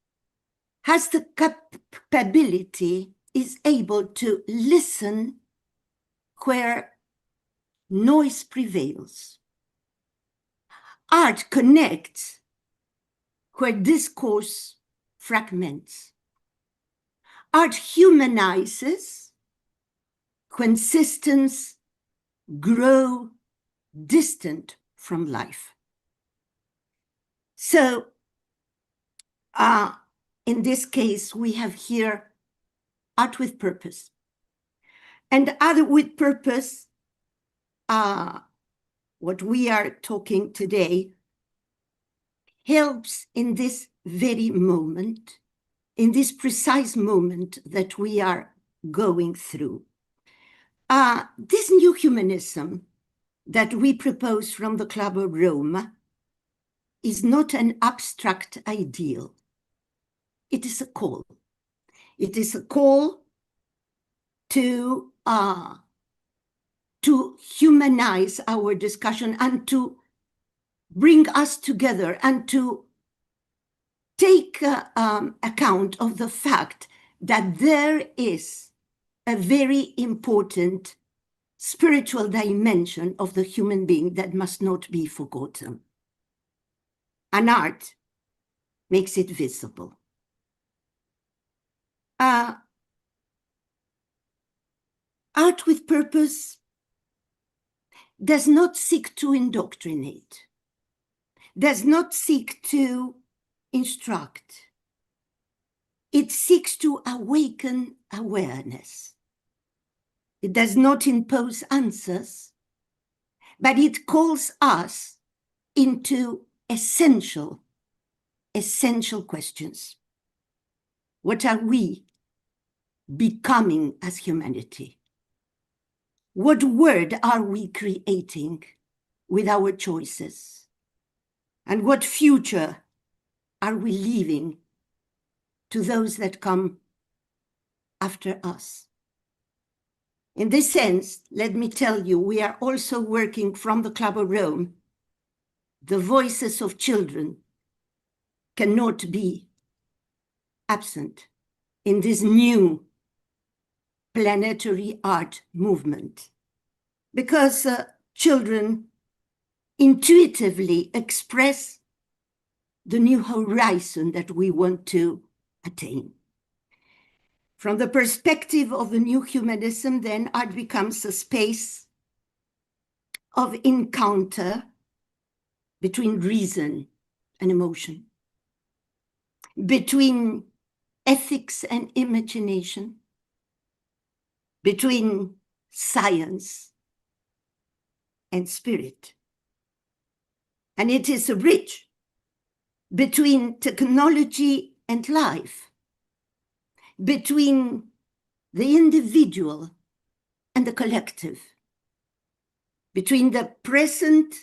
has the capability, is able to listen where noise prevails. Art connects where discourse fragments. Art humanizes when systems grow distant from life. So in this case, we have here art with purpose. And art with purpose, what we are talking today, helps in this very moment, in this precise moment that we are going through. This new humanism that we propose from the Club of Rome is not an abstract ideal. It is a call. It is a call to humanize our discussion and to bring us together and to take account of the fact that there is a very important spiritual dimension of the human being that must not be forgotten. And art makes it visible. Art with purpose does not seek to indoctrinate, does not seek to instruct. It seeks to awaken awareness. It does not impose answers, but it calls us into essential questions. What are we becoming as humanity? What world are we creating with our choices? And what future are we leaving to those that come after us? In this sense, let me tell you, we are also working from the Club of Rome. The voices of children cannot be absent in this new planetary art movement, because children intuitively express the new horizon that we want to attain. From the perspective of the new humanism, then, art becomes a space of encounter between reason and emotion, between ethics and imagination, between science and spirit. And it is a bridge between technology and life, between the individual and the collective, between the present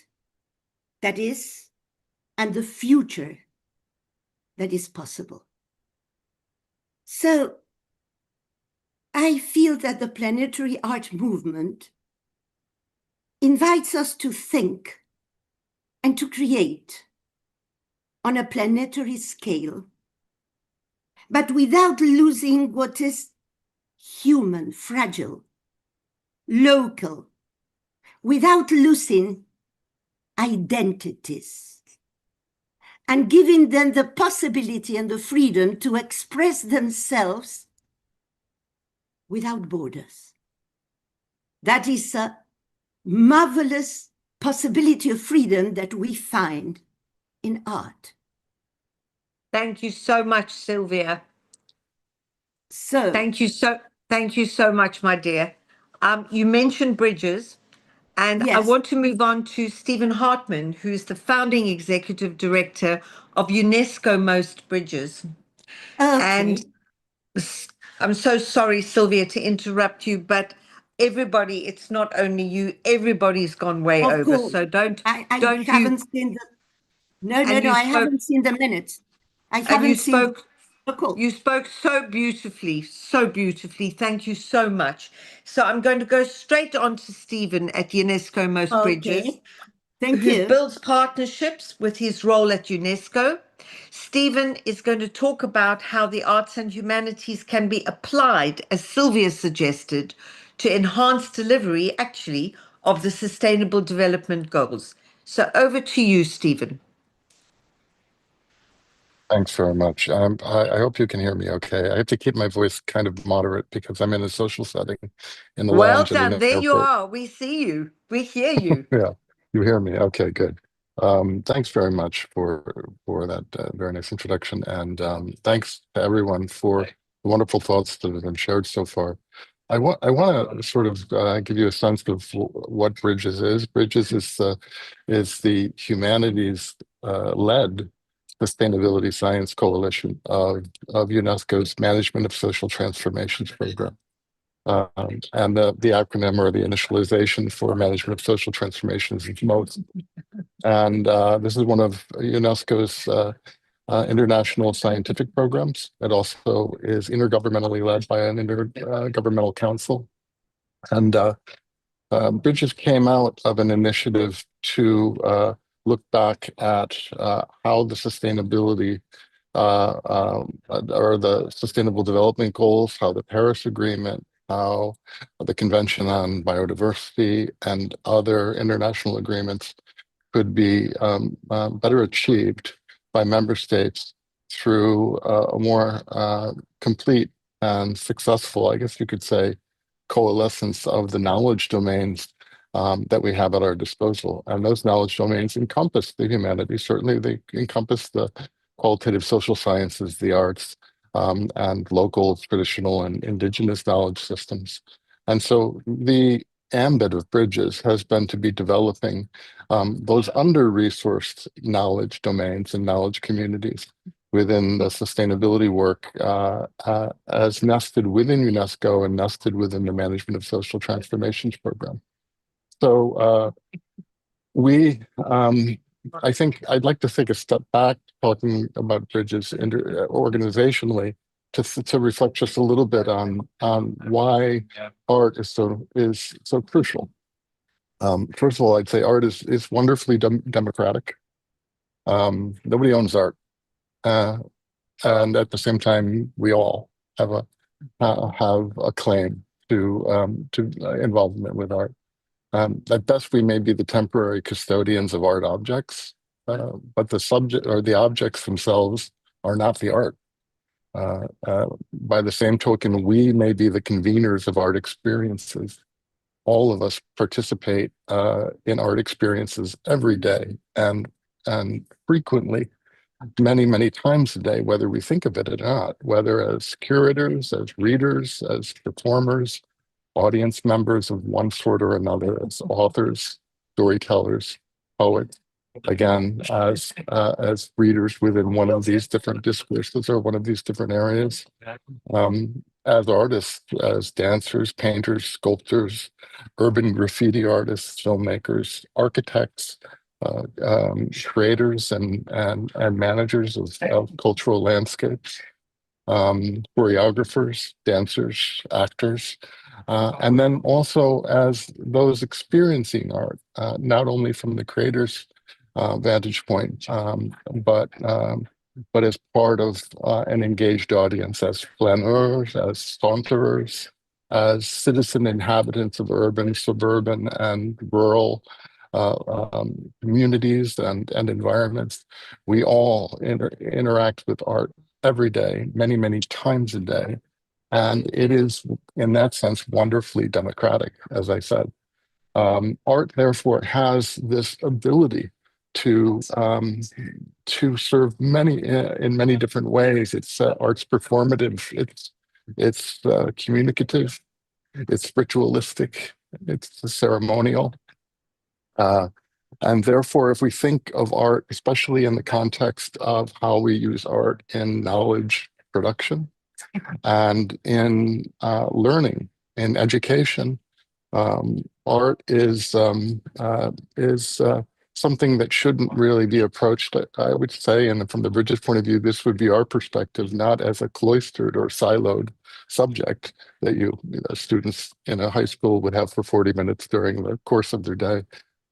that is and the future that is possible. So I feel that the planetary art movement invites us to think and to create on a planetary scale, but without losing what is human, fragile, local, without losing identities, and giving them the possibility and the freedom to express themselves without borders. That is a marvelous possibility of freedom that we find in art. Thank you so much, Sylvia. So Thank you so much, my dear. You mentioned bridges, and I yes. want to move on to Stephen Hartman, who's the founding executive director of UNESCO Most Bridges. Okay. And I'm so sorry, Sylvia, to interrupt you, but everybody, it's not only you, everybody's gone way Of over. course. So don't I you haven't seen the no, and you I spoke haven't seen the minutes. I and haven't seen the call. you spoke so beautifully, so beautifully. Thank you so much. So I'm going to go straight on to Stephen at UNESCO Most Bridges, Okay. Thank who you. builds partnerships with his role at UNESCO. Stephen is going to talk about how the arts and humanities can be applied, as Sylvia suggested, to enhance delivery, actually, of the Sustainable Development Goals. So over to you, Stephen. Thanks very much. I hope you can hear me okay. I have to keep my voice kind of moderate because I'm in a social setting in the Well lounge at done. an There you airport. are. We see you. We hear you. Yeah, you hear me. Okay, good. Thanks very much for that very nice introduction, and thanks to everyone for the wonderful thoughts that have been shared so far. I want to sort of give you a sense of what Bridges is. Bridges is the humanities led sustainability science coalition of UNESCO's Management of Social Transformations program. And the acronym or the initialization for Management of Social Transformations is MOST. And this is one of UNESCO's international scientific programs. It also is intergovernmentally led by an intergovernmental council. And Bridges came out of an initiative to look back at how the sustainability or the Sustainable Development Goals, how the Paris Agreement, how the Convention on Biodiversity, and other international agreements could be better achieved by member states through a more complete and successful, I guess you could say, coalescence of the knowledge domains that we have at our disposal. And those knowledge domains encompass the humanities. Certainly, they encompass the qualitative social sciences, the arts, and local, traditional, and indigenous knowledge systems. And so the ambit of Bridges has been to be developing those under-resourced knowledge domains and knowledge communities within the sustainability work as nested within UNESCO and nested within the Management of Social Transformations program. So I think I'd like to take a step back talking about Bridges organizationally to reflect just a little bit on why art is so crucial. First of all, I'd say art is wonderfully democratic. Nobody owns art, and at the same time, we all have a claim to involvement with art. At best, we may be the temporary custodians of art objects, but the subject or the objects themselves are not the art. By the same token, we may be the conveners of art experiences. All of us participate in art experiences every day and frequently, many times a day, whether we think of it or not, whether as curators, as readers, as performers, audience members of one sort or another, as authors, storytellers, poets, again, as readers within one of these different discourses or one of these different areas, as artists, as dancers, painters, sculptors, urban graffiti artists, filmmakers, architects, creators and managers of cultural landscapes, choreographers, dancers, actors, and then also as those experiencing art, not only from the creator's vantage point, but as part of an engaged audience, as flaneurs, as saunterers, as citizen inhabitants of urban, suburban, and rural communities and environments. We all interact with art every day, many times a day. And it is, in that sense, wonderfully democratic, as I said. Art, therefore, has this ability to serve in many different ways. It's art's performative. It's communicative. It's ritualistic. It's ceremonial. And therefore, if we think of art, especially in the context of how we use art in knowledge production and in learning, in education, art is something that shouldn't really be approached, I would say, and from the Bridges point of view, this would be our perspective, not as a cloistered or siloed subject that students in a high school would have for 40 minutes during the course of their day.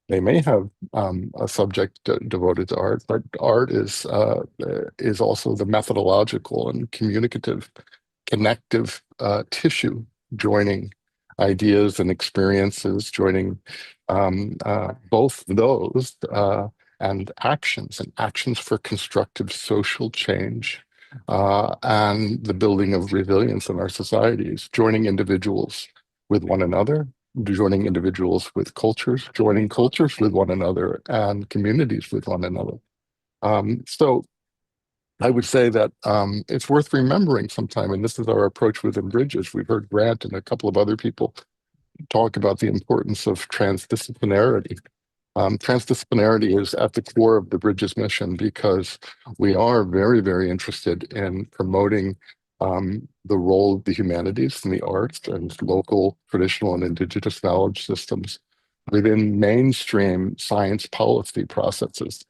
They may have a subject devoted to art, but art is also the methodological and communicative, connective tissue, joining ideas and experiences, joining both those and actions for constructive social change and the building of resilience in our societies, joining individuals with one another, joining individuals with cultures, joining cultures with one another, and communities with one another. So I would say that it's worth remembering sometime, and this is our approach within Bridges. We've heard Grant and a couple of other people talk about the importance of transdisciplinarity. Transdisciplinarity is at the core of the Bridges mission because we are very, very interested in promoting the role of the humanities and the arts and local, traditional, and indigenous knowledge systems within mainstream science policy processes.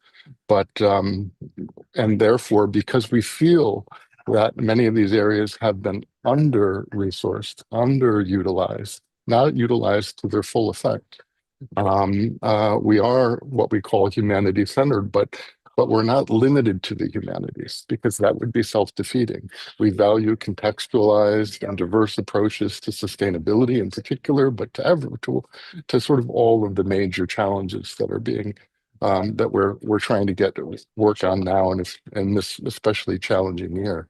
But, and therefore, because we feel that many of these areas have been under-resourced, underutilized, not utilized to their full effect, we are what we call humanity-centered, but we're not limited to the humanities because that would be self-defeating. We value contextualized and diverse approaches to sustainability in particular, but to sort of all of the major challenges that are being that we're trying to get work on now in this especially challenging year.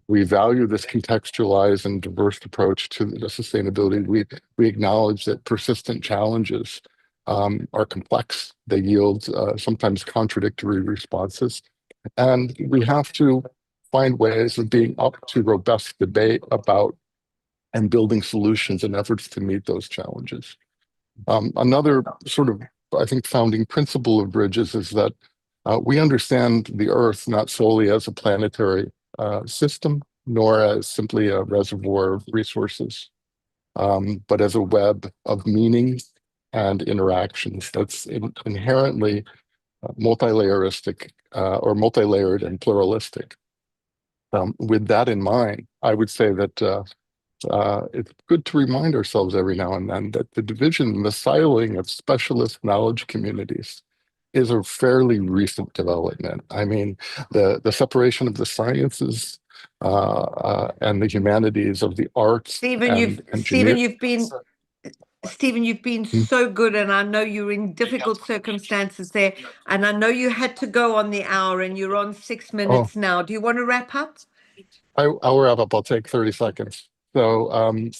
We value this contextualized and diverse approach to the sustainability. We acknowledge that persistent challenges are complex. They yield sometimes contradictory responses. And we have to find ways of being up to robust debate about and building solutions and efforts to meet those challenges. Another sort of, I think, founding principle of Bridges is that we understand the Earth not solely as a planetary system, nor as simply a reservoir of resources, but as a web of meaning and interactions that's inherently multilayeristic or multi-layered and pluralistic. With that in mind, I would say that it's good to remind ourselves every now and then that the division, the siloing of specialist knowledge communities is a fairly recent development. I mean, the separation of the sciences and the humanities, of the arts Stephen, and engineering. Stephen, you've been so good, and I know you're in difficult circumstances there, and I know you had to go on the hour, and you're on 6 minutes now. Do you want to wrap up? I'll wrap up. I'll take 30 seconds. So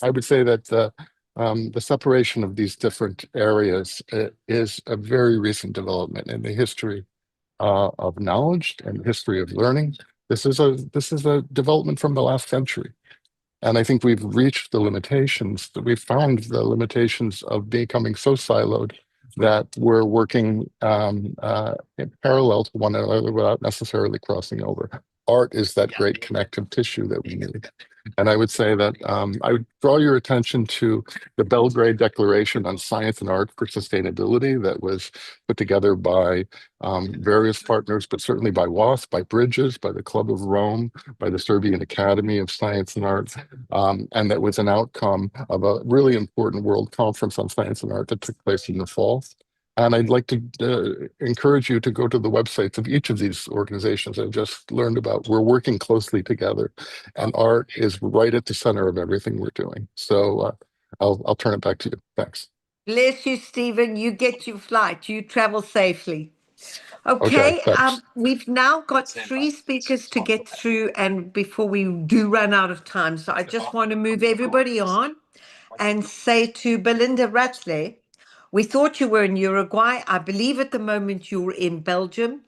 I would say that the separation of these different areas is a very recent development in the history of knowledge and history of learning. This is a development from the last century. And I think we've reached the limitations, that we've found the limitations of becoming so siloed that we're working in parallel to one another without necessarily crossing over. Art is that great connective tissue that we need. And I would say that I would draw your attention to the Belgrade Declaration on Science and Art for Sustainability that was put together by various partners, but certainly by WASP, by Bridges, by the Club of Rome, by the Serbian Academy of Science and Arts, and that was an outcome of a really important World Conference on Science and Art that took place in the fall. And I'd like to encourage you to go to the websites of each of these organizations I've just learned about. We're working closely together, and art is right at the center of everything we're doing. So I'll turn it back to you. Thanks. Bless you, Stephen. You get your flight. You travel safely. Okay, we've now got 3 speakers to get through, and before we do run out of time, so I just want to move everybody on and say to Belinda Ratley, we thought you were in Uruguay. I believe at the moment you're in Belgium.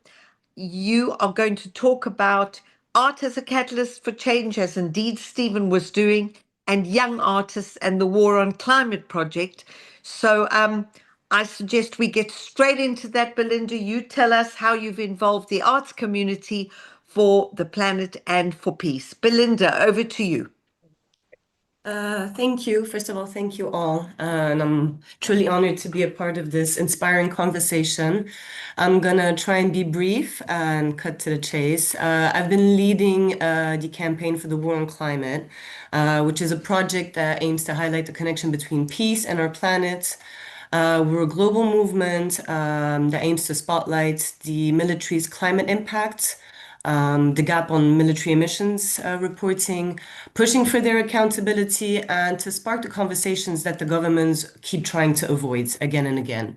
You are going to talk about art as a catalyst for change, as indeed Stephen was doing, and young artists and the War on Climate project. So I suggest we get straight into that. Belinda, you tell us how you've involved the arts community for the planet and for peace. Belinda, over to you. Thank you. First of all, thank you all. And I'm truly honored to be a part of this inspiring conversation. I'm gonna try and be brief and cut to the chase. I've been leading the campaign for the War on Climate, which is a project that aims to highlight the connection between peace and our planet. We're a global movement that aims to spotlight the military's climate impact, the gap on military emissions reporting, pushing for their accountability, and to spark the conversations that the governments keep trying to avoid again and again.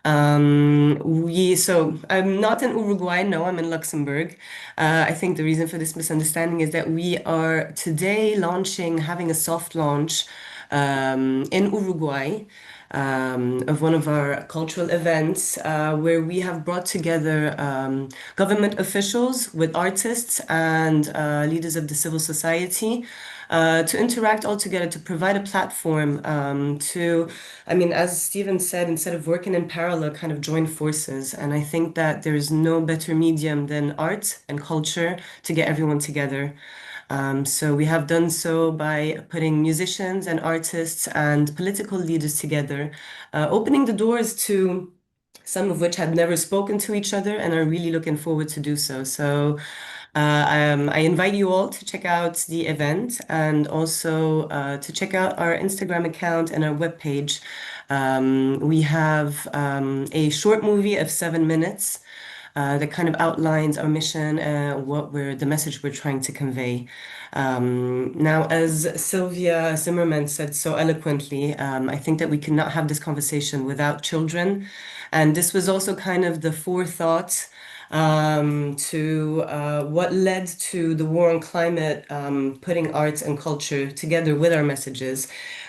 So I'm not in Uruguay, no, I'm in Luxembourg. I think the reason for this misunderstanding is that we are today having a soft launch in Uruguay, of one of our cultural events, where we have brought together government officials with artists and leaders of the civil society to interact all together, to provide a platform as Stephen said, instead of working in parallel, kind of join forces. And I think that there is no better medium than art and culture to get everyone together. So we have done so by putting musicians and artists and political leaders together, opening the doors to some of which had never spoken to each other and are really looking forward to do so. So I invite you all to check out the event and also to check out our Instagram account and our webpage. We have a short movie of 7 minutes that kind of outlines our mission, the message we're trying to convey. Now, as Sylvia Zimmerman said so eloquently, I think that we cannot have this conversation without children. And this was also kind of the forethought to what led to the war on climate, putting arts and culture together with our messages.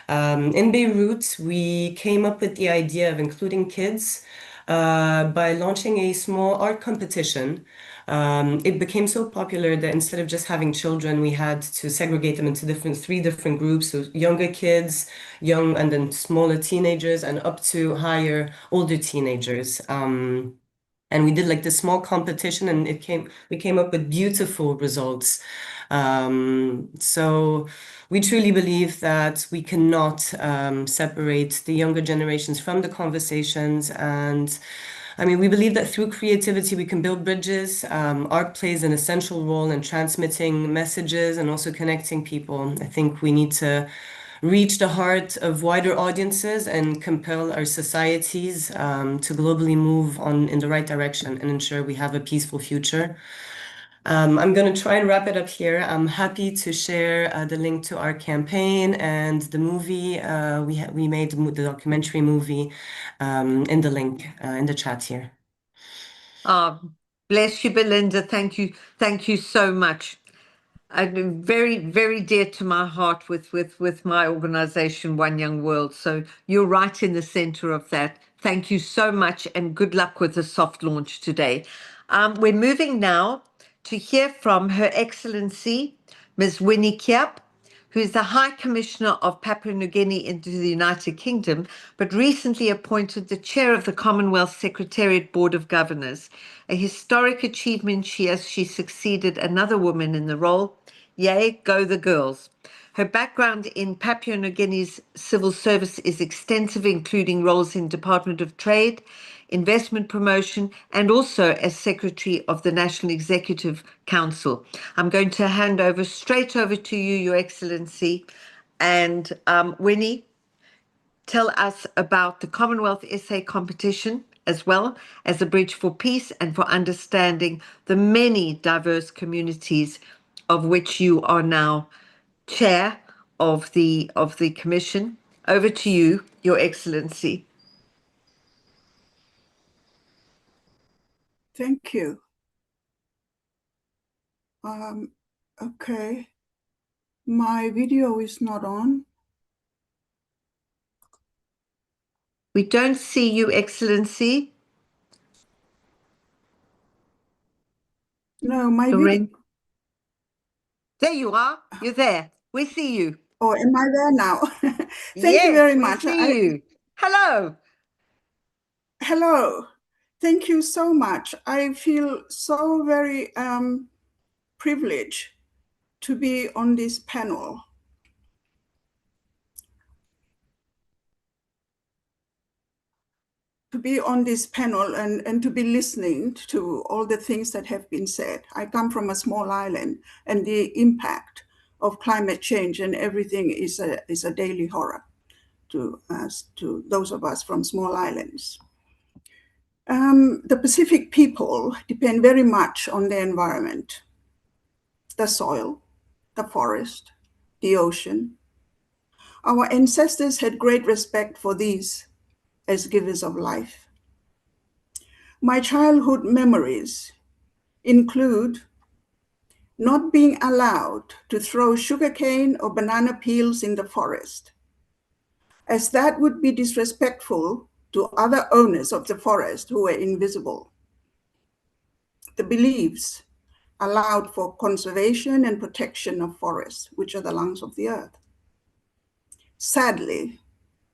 In Beirut, we came up with the idea of including kids by launching a small art competition. It became so popular that instead of just having children, we had to segregate them into three different groups. So younger kids, young and then smaller teenagers, and up to higher, older teenagers. And we did like this small competition, and we came up with beautiful results. So we truly believe that we cannot separate the younger generations from the conversations. And we believe that through creativity, we can build bridges. Art plays an essential role in transmitting messages and also connecting people. I think we need to reach the heart of wider audiences and compel our societies to globally move on in the right direction and ensure we have a peaceful future. I'm going to try and wrap it up here. I'm happy to share the link to our campaign and the movie. We made the documentary movie in the link in the chat here. Bless you, Belinda. Thank you. Thank you so much. I'm very, very dear to my heart with my organization, One Young World. So you're right in the center of that. Thank you so much, and good luck with the soft launch today. We're moving now to hear from Her Excellency, Ms. Winnie Kiap, who is the High Commissioner of Papua New Guinea into the United Kingdom, but recently appointed the chair of the Commonwealth Secretariat Board of Governors, a historic achievement she succeeded another woman in the role. Yay, go the girls. Her background in Papua New Guinea's civil service is extensive, including roles in Department of Trade, investment promotion, and also as Secretary of the National Executive Council. I'm going to hand over straight over to you, Your Excellency. And Winnie, tell us about the Commonwealth Essay Competition, as well as a bridge for peace and for understanding the many diverse communities of which you are now chair of the commission. Over to you, Your Excellency. Thank you. Okay, my video is not on. We don't see you, Excellency. No, my video. There you are. You're there. We see you. Oh, am I there now? Thank you very much. We see you. Hello. Hello. Thank you so much. I feel so very privileged to be on this panel. To be on this panel and to be listening to all the things that have been said. I come from a small island, and the impact of climate change and everything is a daily horror to us, to those of us from small islands. The Pacific people depend very much on the environment, the soil, the forest, the ocean. Our ancestors had great respect for these as givers of life. My childhood memories include not being allowed to throw sugarcane or banana peels in the forest as that would be disrespectful to other owners of the forest who were invisible. The beliefs allowed for conservation and protection of forests, which are the lungs of the earth. Sadly,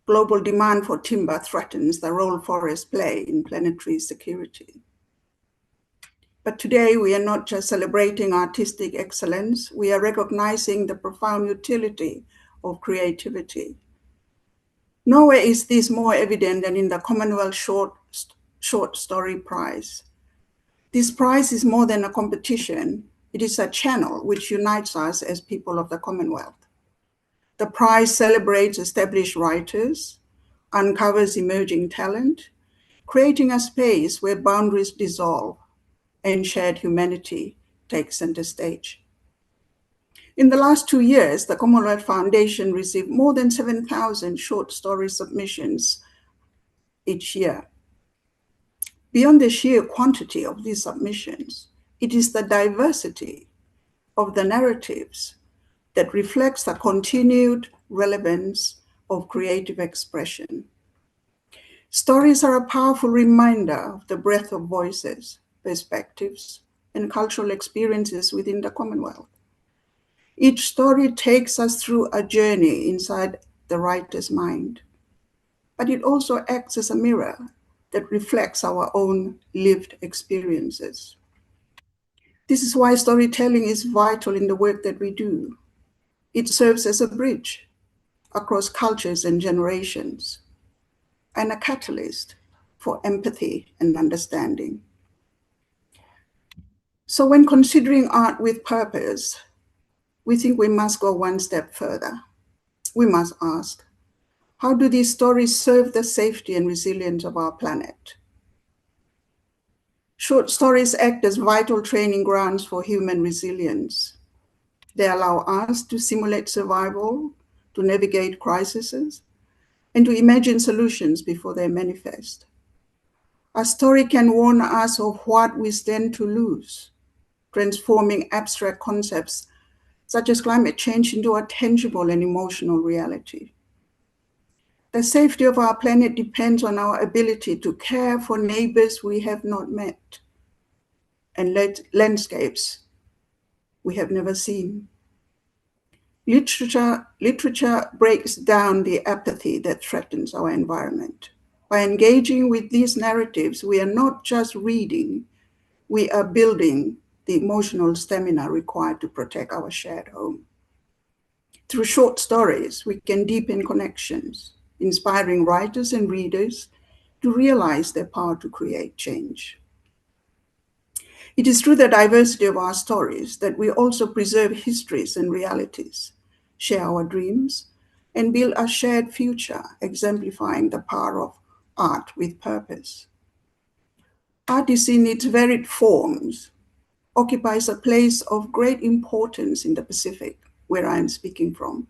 global demand for timber threatens the role forests play in planetary security. But today, we are not just celebrating artistic excellence, we are recognizing the profound utility of creativity. Nowhere is this more evident than in the Commonwealth Short Story Prize. This prize is more than a competition. It is a channel which unites us as people of the Commonwealth. The prize celebrates established writers, uncovers emerging talent, creating a space where boundaries dissolve and shared humanity takes center stage. In the last 2 years, the Commonwealth Foundation received more than 7,000 short story submissions each year. Beyond the sheer quantity of these submissions, it is the diversity of the narratives that reflects the continued relevance of creative expression. Stories are a powerful reminder of the breadth of voices, perspectives, and cultural experiences within the Commonwealth. Each story takes us through a journey inside the writer's mind, but it also acts as a mirror that reflects our own lived experiences. This is why storytelling is vital in the work that we do. It serves as a bridge across cultures and generations, and a catalyst for empathy and understanding. So when considering art with purpose, we think we must go one step further. We must ask, how do these stories serve the safety and resilience of our planet? Short stories act as vital training grounds for human resilience. They allow us to simulate survival, to navigate crises, and to imagine solutions before they manifest. A story can warn us of what we stand to lose, transforming abstract concepts such as climate change into a tangible and emotional reality. The safety of our planet depends on our ability to care for neighbors we have not met and landscapes we have never seen. Literature breaks down the apathy that threatens our environment. By engaging with these narratives, we are not just reading, we are building the emotional stamina required to protect our shared home. Through short stories, we can deepen connections, inspiring writers and readers to realize their power to create change. It is through the diversity of our stories that we also preserve histories and realities, share our dreams, and build a shared future, exemplifying the power of art with purpose. Art is in its varied forms, occupies a place of great importance in the Pacific, where I am speaking from.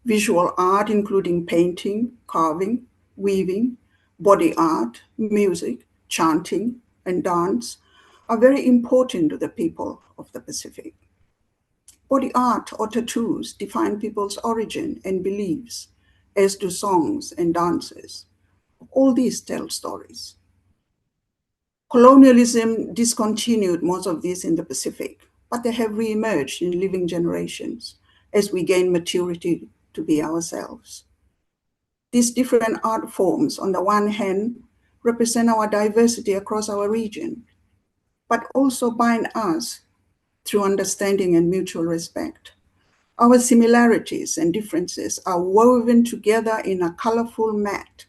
Visual art, including painting, carving, weaving, body art, music, chanting, and dance, are very important to the people of the Pacific. Body art or tattoos define people's origin and beliefs, as do songs and dances. All these tell stories. Colonialism discontinued most of these in the Pacific, but they have reemerged in living generations as we gain maturity to be ourselves. These different art forms, on the one hand, represent our diversity across our region, but also bind us through understanding and mutual respect. Our similarities and differences are woven together in a colorful mat,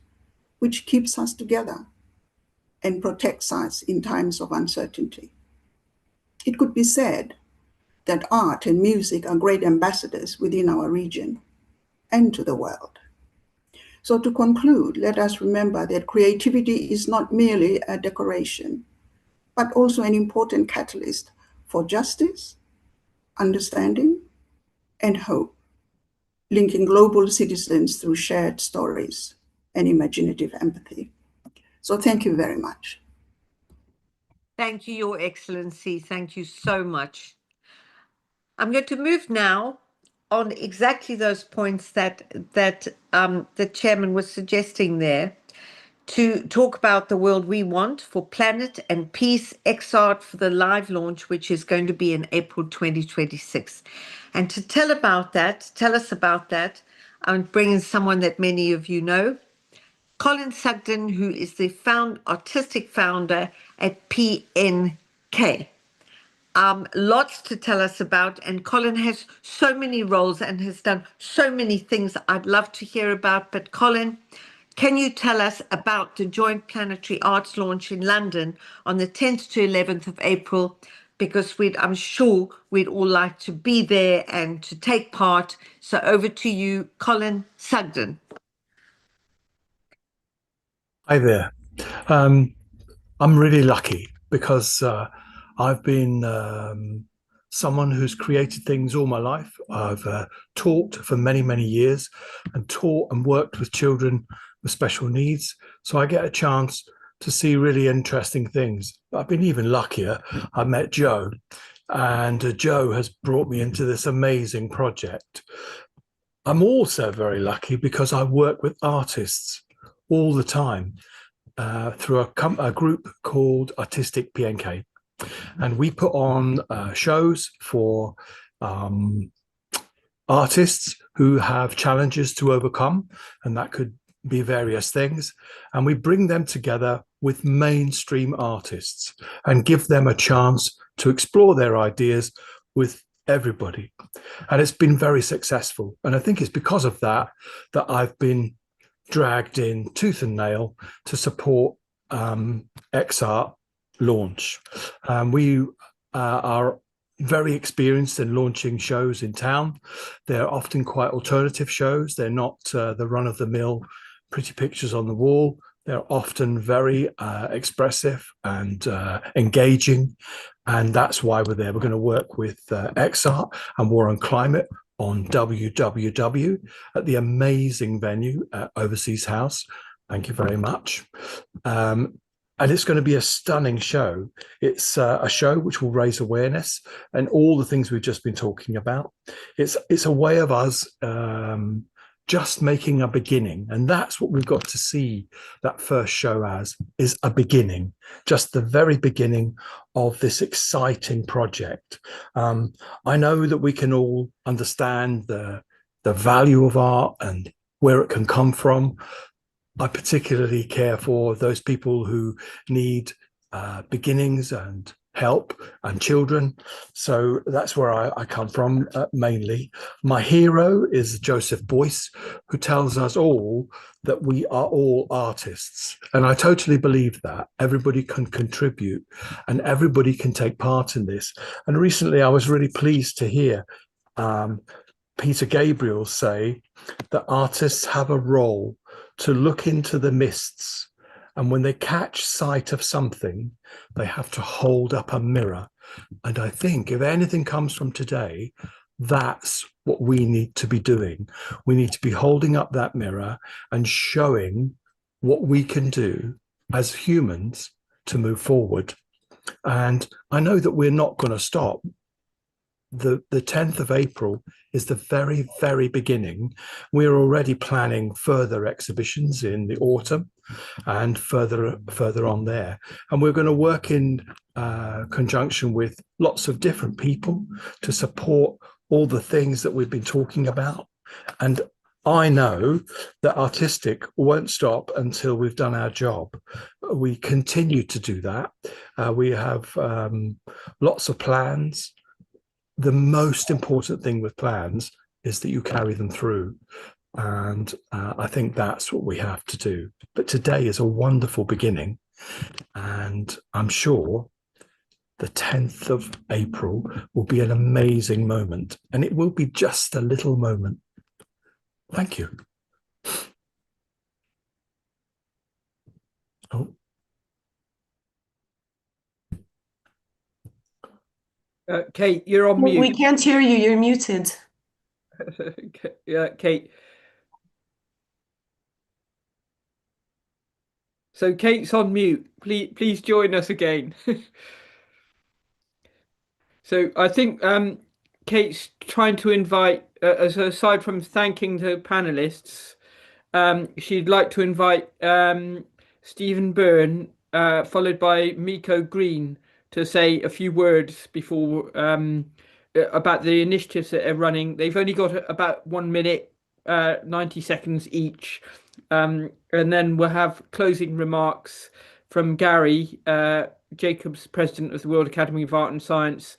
which keeps us together and protects us in times of uncertainty. It could be said that art and music are great ambassadors within our region and to the world. So to conclude, let us remember that creativity is not merely a decoration, but also an important catalyst for justice, understanding, and hope, linking global citizens through shared stories and imaginative empathy. So thank you very much. Thank you, Your Excellency. Thank you so much. I'm going to move now on exactly those points that the chairman was suggesting there, to talk about the world we want for planet and peace, XArt for the live launch, which is going to be in April 2026. And to tell us about that, I'm bringing someone that many of you know, Colin Sugden, who is the artistic founder at PNK. Lots to tell us about, and Colin has so many roles and has done so many things I'd love to hear about. But Colin, can you tell us about the joint Planetary Arts launch in London on the 10th to 11th of April? Because I'm sure we'd all like to be there and to take part. So over to you, Colin Sugden. Hi there. I'm really lucky because I've been someone who's created things all my life. I've taught for many, many years and taught and worked with children with special needs. So I get a chance to see really interesting things. I've been even luckier. I met Joe, and Joe has brought me into this amazing project. I'm also very lucky because I work with artists all the time through a group called Artistic PNK. And we put on shows for artists who have challenges to overcome, and that could be various things. And we bring them together with mainstream artists and give them a chance to explore their ideas with everybody. And it's been very successful. And I think it's because of that I've been dragged in tooth and nail to support XArt launch. We are very experienced in launching shows in town. They're often quite alternative shows. They're not the run-of-the-mill pretty pictures on the wall. They're often very expressive and engaging. And that's why we're there. We're going to work with XArt and War on Climate on WWW at the amazing venue at Overseas House. Thank you very much. And it's going to be a stunning show. It's a show which will raise awareness and all the things we've just been talking about. It's a way of us just making a beginning. And that's what we've got to see that first show as, is a beginning, just the very beginning of this exciting project. I know that we can all understand the value of art and where it can come from. I particularly care for those people who need beginnings and help, and children. So that's where I come from mainly. My hero is Joseph Beuys, who tells us all that we are all artists. And I totally believe that. Everybody can contribute and everybody can take part in this. And recently I was really pleased to hear Peter Gabriel say that artists have a role to look into the mists, and when they catch sight of something, they have to hold up a mirror. And I think if anything comes from today, that's what we need to be doing. We need to be holding up that mirror and showing what we can do as humans to move forward. And I know that we're not going to stop. The 10th of April is the very, very beginning. We're already planning further exhibitions in the autumn and further on there. And we're going to work in conjunction with lots of different people to support all the things that we've been talking about. And I know that Artistic won't stop until we've done our job. We continue to do that. We have lots of plans. The most important thing with plans is that you carry them through. And I think that's what we have to do. But today is a wonderful beginning. And I'm sure the 10th of April will be an amazing moment. And it will be just a little moment. Thank you. Oh. Kate, you're on mute. We can't hear you. You're muted. Yeah, Kate. So Kate's on mute. Please join us again. So I think Kate's trying to invite, aside from thanking the panelists, she'd like to invite Stephen Byrne, followed by Miko Green, to say a few words before about the initiatives that are running. They've only got about 1 minute, 90 seconds each, and then we'll have closing remarks from Gary Jacobs, President of the World Academy of Art and Science.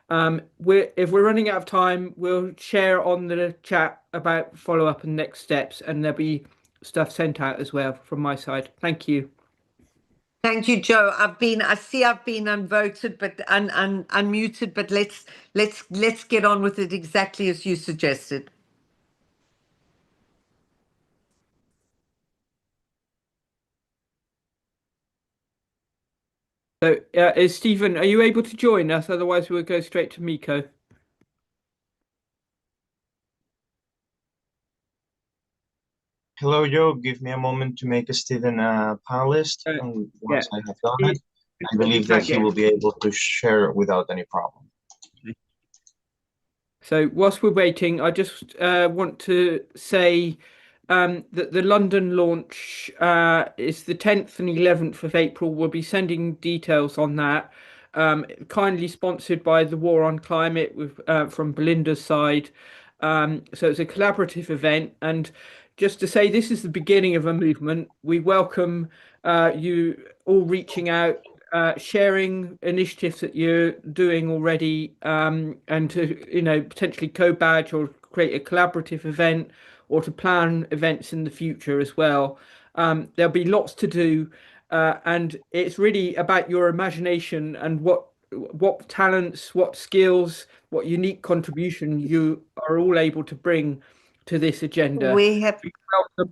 If we're running out of time, we'll share on the chat about follow-up and next steps, and there'll be stuff sent out as well from my side. Thank you. Thank you, Joe. I see I've been unvoted, but unmuted, but let's get on with it exactly as you suggested. So, Stephen, are you able to join us? Otherwise, we'll go straight to Miko. Hello, Joe. Give me a moment to make a Stephen panelist. And once I have done it, I believe that he will be able to share without any problem. So whilst we're waiting, I just want to say that the London launch is the 10th and 11th of April. We'll be sending details on that. Kindly sponsored by the War on Climate with from Belinda's side. So it's a collaborative event, and just to say this is the beginning of a movement. We welcome you all reaching out, sharing initiatives that you're doing already, and to potentially co-badge or create a collaborative event, or to plan events in the future as well. There'll be lots to do, and it's really about your imagination and what talents, what skills, what unique contribution you are all able to bring to this agenda. We have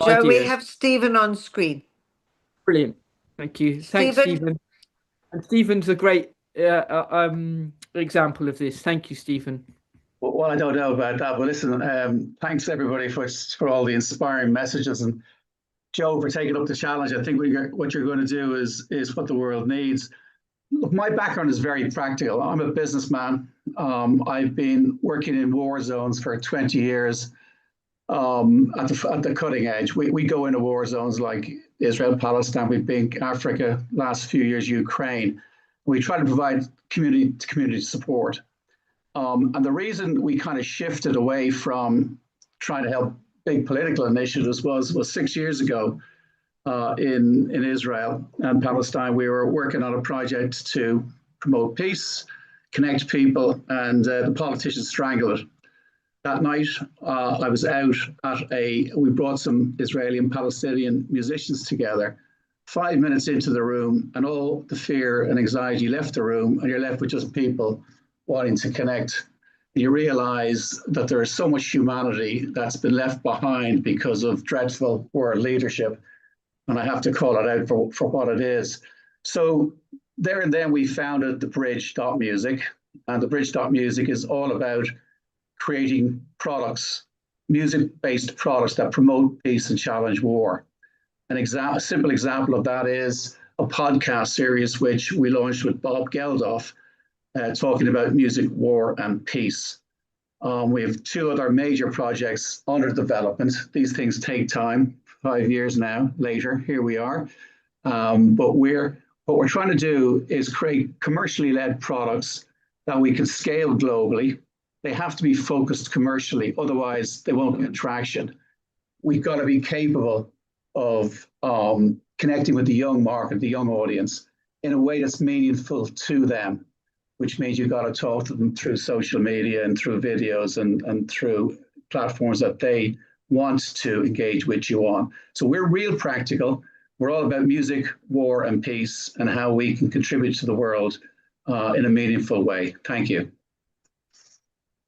Joe. We have Stephen on screen. Brilliant. Thank you. Thanks, Stephen. And Stephen's a great example of this. Thank you, Stephen. Well, I don't know about that, but listen, thanks everybody for all the inspiring messages, and Joe for taking up the challenge. I think what you're going to do is what the world needs. Look, my background is very practical. I'm a businessman. I've been working in war zones for 20 years at the cutting edge. We go into war zones like Israel, Palestine. We've been Africa, last few years, Ukraine. We try to provide community support. And the reason we kind of shifted away from trying to help big political initiatives was 6 years ago in Israel and Palestine. We were working on a project to promote peace, connect people, and the politicians strangled it. That night, I was out we brought some Israeli and Palestinian musicians together. 5 minutes into the room, and all the fear and anxiety left the room, and you're left with just people wanting to connect. You realize that there is so much humanity that's been left behind because of dreadful world leadership. And I have to call it out for what it is. So there and then we founded the Bridge.music, and the Bridge.music is all about creating products, music-based products that promote peace and challenge war. A simple example of that is a podcast series which we launched with Bob Geldof, talking about music, war, and peace. We have 2 other major projects under development. These things take time. 5 years now later, here we are. But what we're trying to do is create commercially led products that we can scale globally. They have to be focused commercially, otherwise they won't get traction. We've got to be capable of connecting with the young market, the young audience, in a way that's meaningful to them, which means you've got to talk to them through social media and through videos and through platforms that they want to engage with you on. So we're real practical. We're all about music, war, and peace, and how we can contribute to the world in a meaningful way. Thank you.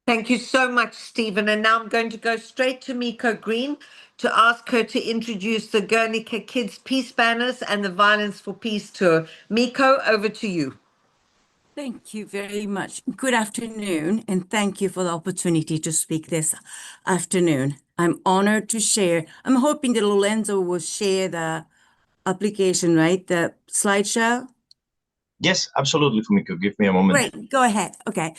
Thank you so much, Stephen. And now I'm going to go straight to Miko Green to ask her to introduce the Guernica Kids Peace Banners and the Violence for Peace Tour. Miko, over to you. Thank you very much. Good afternoon, and thank you for the opportunity to speak this afternoon. I'm honored to share. I'm hoping that Lorenzo will share the application, right? The slideshow? Yes, absolutely, Fumiko. Give me a moment. Great, go ahead. Okay.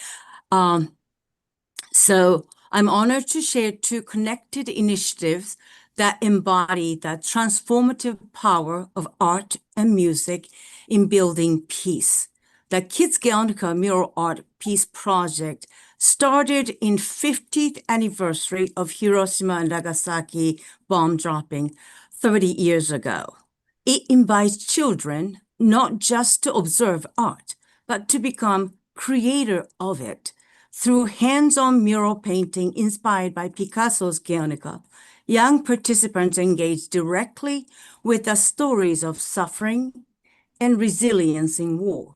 So I'm honored to share two connected initiatives that embody the transformative power of art and music in building peace. The Kids Guernica Mural Art Peace Project started in 50th anniversary of Hiroshima and Nagasaki bomb dropping 30 years ago. It invites children not just to observe art, but to become creator of it. Through hands-on mural painting inspired by Picasso's Guernica, young participants engage directly with the stories of suffering and resilience in war.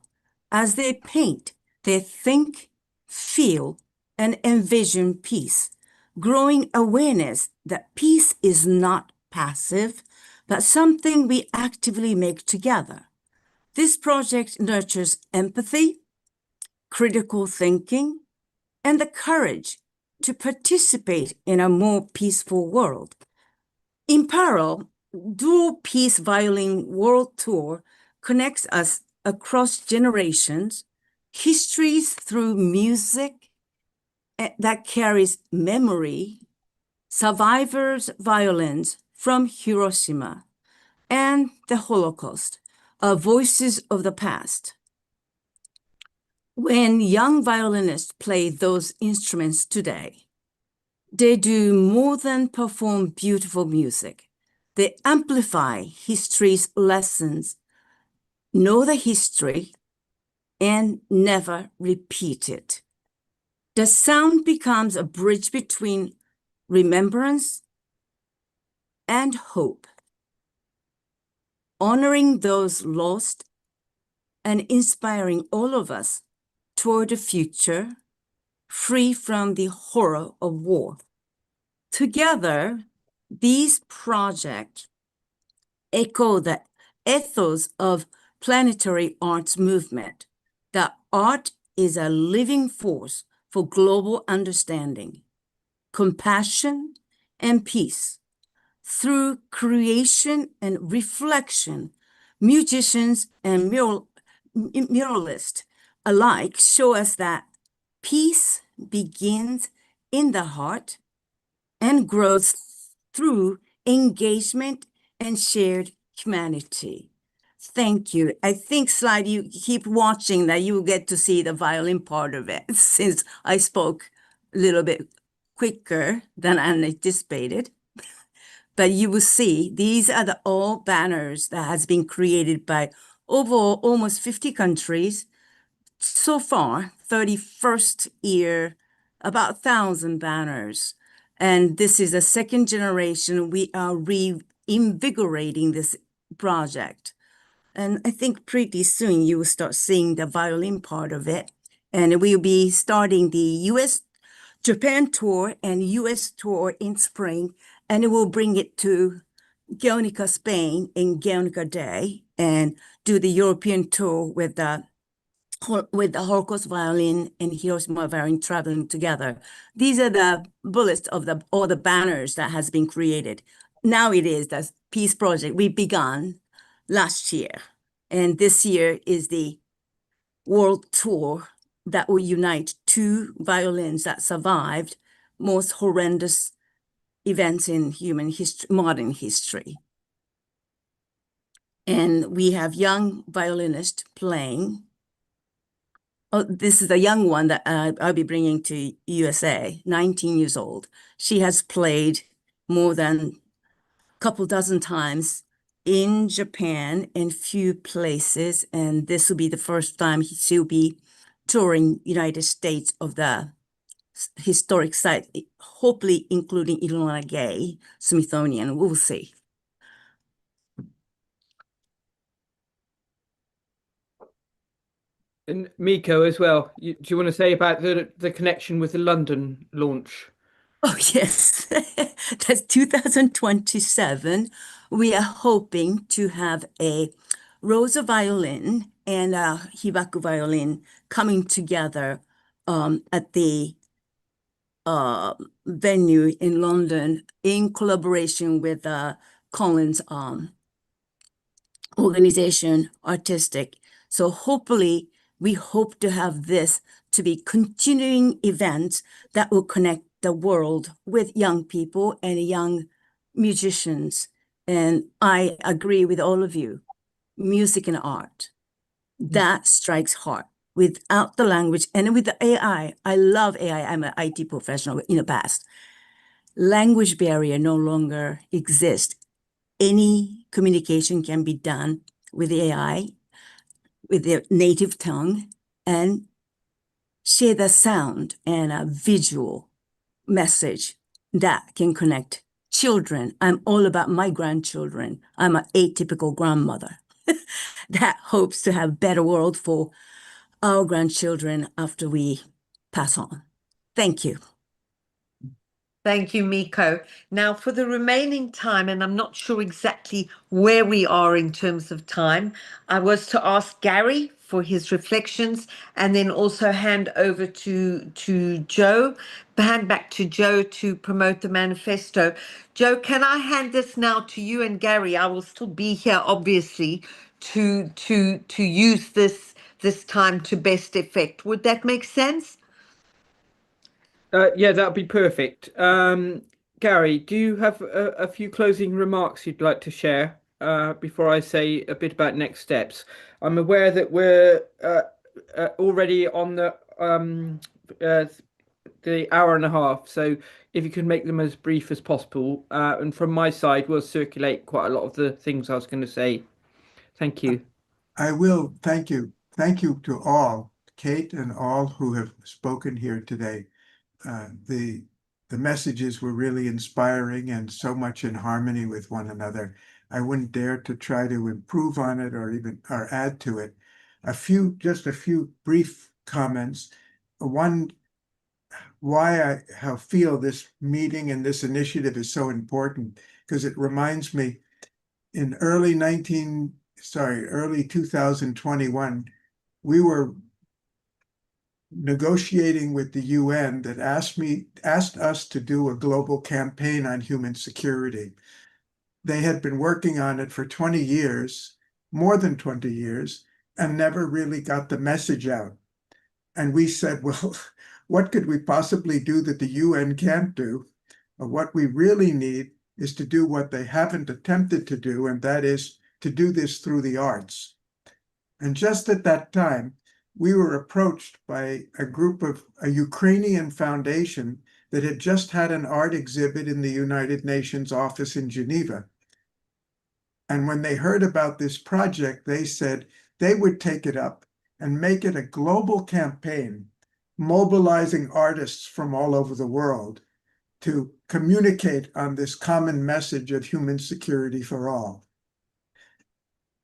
As they paint, they think, feel, and envision peace, growing awareness that peace is not passive, but something we actively make together. This project nurtures empathy, critical thinking, and the courage to participate in a more peaceful world. In parallel, Dual Peace Violin World Tour connects us across generations, histories through music that carries memory, survivors' violins from Hiroshima, and the Holocaust, voices of the past. When young violinists play those instruments today, they do more than perform beautiful music. They amplify history's lessons, know the history, and never repeat it. The sound becomes a bridge between remembrance and hope, honoring those lost and inspiring all of us toward a future free from the horror of war. Together, these projects echo the ethos of planetary arts movement, that art is a living force for global understanding, compassion, and peace. Through creation and reflection, musicians and muralists alike show us that peace begins in the heart and grows through engagement and shared humanity. Thank you. I think, Slide, you keep watching that you will get to see the violin part of it, since I spoke a little bit quicker than I anticipated. But you will see these are all banners that has been created by over almost 50 countries. So far, 31st year, about 1,000 banners. And this is the second generation. We are reinvigorating this project. And I think pretty soon you will start seeing the violin part of it. And we'll be starting the Japan tour and US tour in spring. And we'll bring it to Guernica, Spain in Guernica Day and do the European tour with the Holocaust violin and Hiroshima violin traveling together. These are the bullets of all the banners that has been created. Now it is the Peace Project we began last year. And this year is the world tour that will unite two violins that survived most horrendous events in human history, modern history. And we have young violinists playing. Oh, this is the young one that I'll be bringing to USA, 19 years old. She has played more than a couple dozen times in Japan in few places, and this will be the first time she'll be touring United States of the historic site, hopefully including Enola Gay, Smithsonian. We'll see. And Miko as well. Do you want to say about the connection with the London launch? Oh, yes. That's 2027. We are hoping to have a Rosa violin and a Hibaku violin coming together at the venue in London in collaboration with Collins organization, Artistic. So hopefully we hope to have this to be continuing events that will connect the world with young people and young musicians. And I agree with all of you. Music and art, that strikes hard. Without the language and with the AI, I love AI. I'm an IT professional in the past. Language barrier no longer exists. Any communication can be done with the AI, with their native tongue, and share the sound and a visual message that can connect children. I'm all about my grandchildren. I'm an atypical grandmother that hopes to have a better world for our grandchildren after we pass on. Thank you. Thank you, Miko. Now, for the remaining time, and I'm not sure exactly where we are in terms of time, I was to ask Gary for his reflections and then also hand over to Joe, hand back to Joe to promote the manifesto. Joe, can I hand this now to you and Gary? I will still be here, obviously, to use this time to best effect. Would that make sense? Yeah, that'd be perfect. Gary, do you have a few closing remarks you'd like to share before I say a bit about next steps? I'm aware that we're already on the hour and a half, so if you can make them as brief as possible. And from my side, we'll circulate quite a lot of the things I was going to say. Thank you. I will. Thank you. Thank you to all, Kate and all who have spoken here today. The messages were really inspiring and so much in harmony with one another. I wouldn't dare to try to improve on it or even add to it. Just a few brief comments. One, why I feel this meeting and this initiative is so important, because it reminds me in early 2021, we were negotiating with the UN that asked us to do a global campaign on human security. They had been working on it for 20 years, more than 20 years, and never really got the message out. And we said, well, what could we possibly do that the UN can't do? What we really need is to do what they haven't attempted to do, and that is to do this through the arts. And just at that time, we were approached by a Ukrainian foundation that had just had an art exhibit in the United Nations office in Geneva. And when they heard about this project, they said they would take it up and make it a global campaign, mobilizing artists from all over the world to communicate on this common message of human security for all.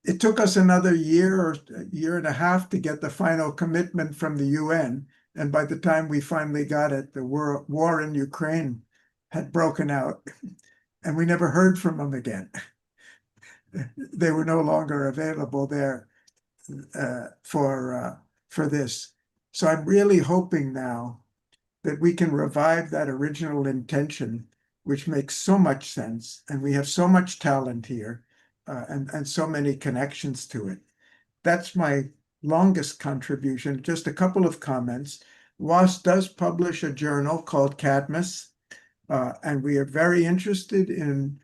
It took us another year or a year and a half to get the final commitment from the UN. And by the time we finally got it, the war in Ukraine had broken out, and we never heard from them again. They were no longer available there for this. So I'm really hoping now that we can revive that original intention, which makes so much sense, and we have so much talent here, and so many connections to it. That's my longest contribution. Just a couple of comments. WAS does publish a journal called Cadmus, and we are very interested in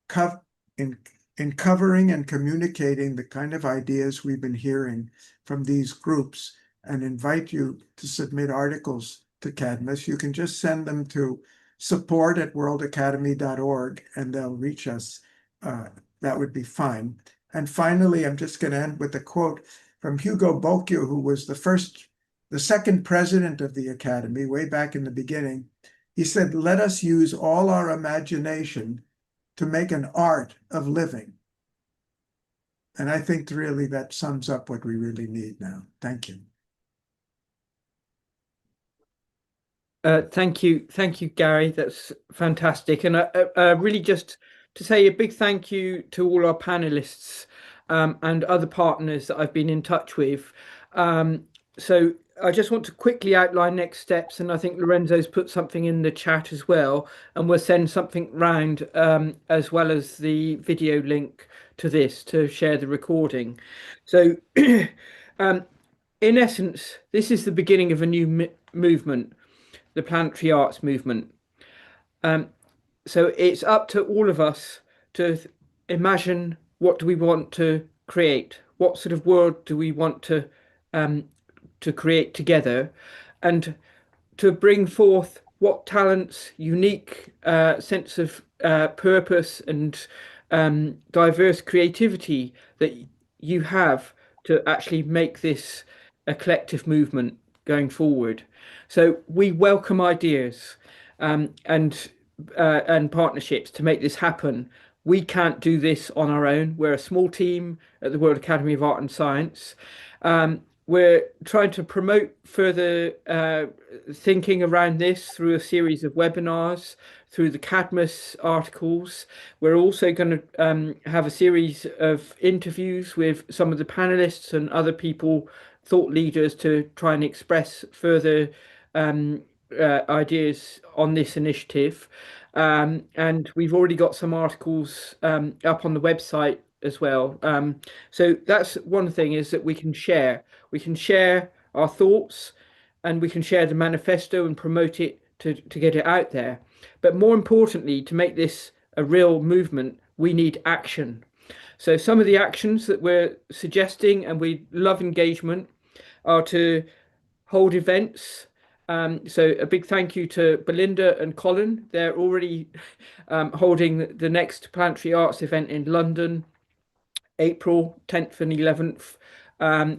covering and communicating the kind of ideas we've been hearing from these groups, and invite you to submit articles to Cadmus. You can just send them to support@worldacademy.org and they'll reach us. That would be fine. And finally, I'm just going to end with a quote from Hugo Bocchio, who was the second president of the Academy way back in the beginning. He said, "Let us use all our imagination to make an art of living." And I think really that sums up what we really need now. Thank you. Thank you, Gary. That's fantastic. And really just to say a big thank you to all our panelists and other partners that I've been in touch with. So I just want to quickly outline next steps, and I think Lorenzo's put something in the chat as well, and we'll send something round as well as the video link to this to share the recording. So in essence, this is the beginning of a new movement, the planetary arts movement. So it's up to all of us to imagine, what do we want to create? What sort of world do we want to create together, and to bring forth what talents, unique sense of purpose and diverse creativity that you have to actually make this a collective movement going forward. So we welcome ideas and partnerships to make this happen. We can't do this on our own. We're a small team at the World Academy of Art and Science. We're trying to promote further thinking around this through a series of webinars, through the Cadmus articles. We're also going to have a series of interviews with some of the panelists and other people, thought leaders, to try and express further ideas on this initiative. And we've already got some articles up on the website as well. So that's one thing, is that we can share our thoughts, and we can share the manifesto and promote it to get it out there. But more importantly, to make this a real movement, we need action. So some of the actions that we're suggesting, and we love engagement, are to hold events. So a big thank you to Belinda and Colin. They're already holding the next Planetary Arts event in London, April 10th and 11th.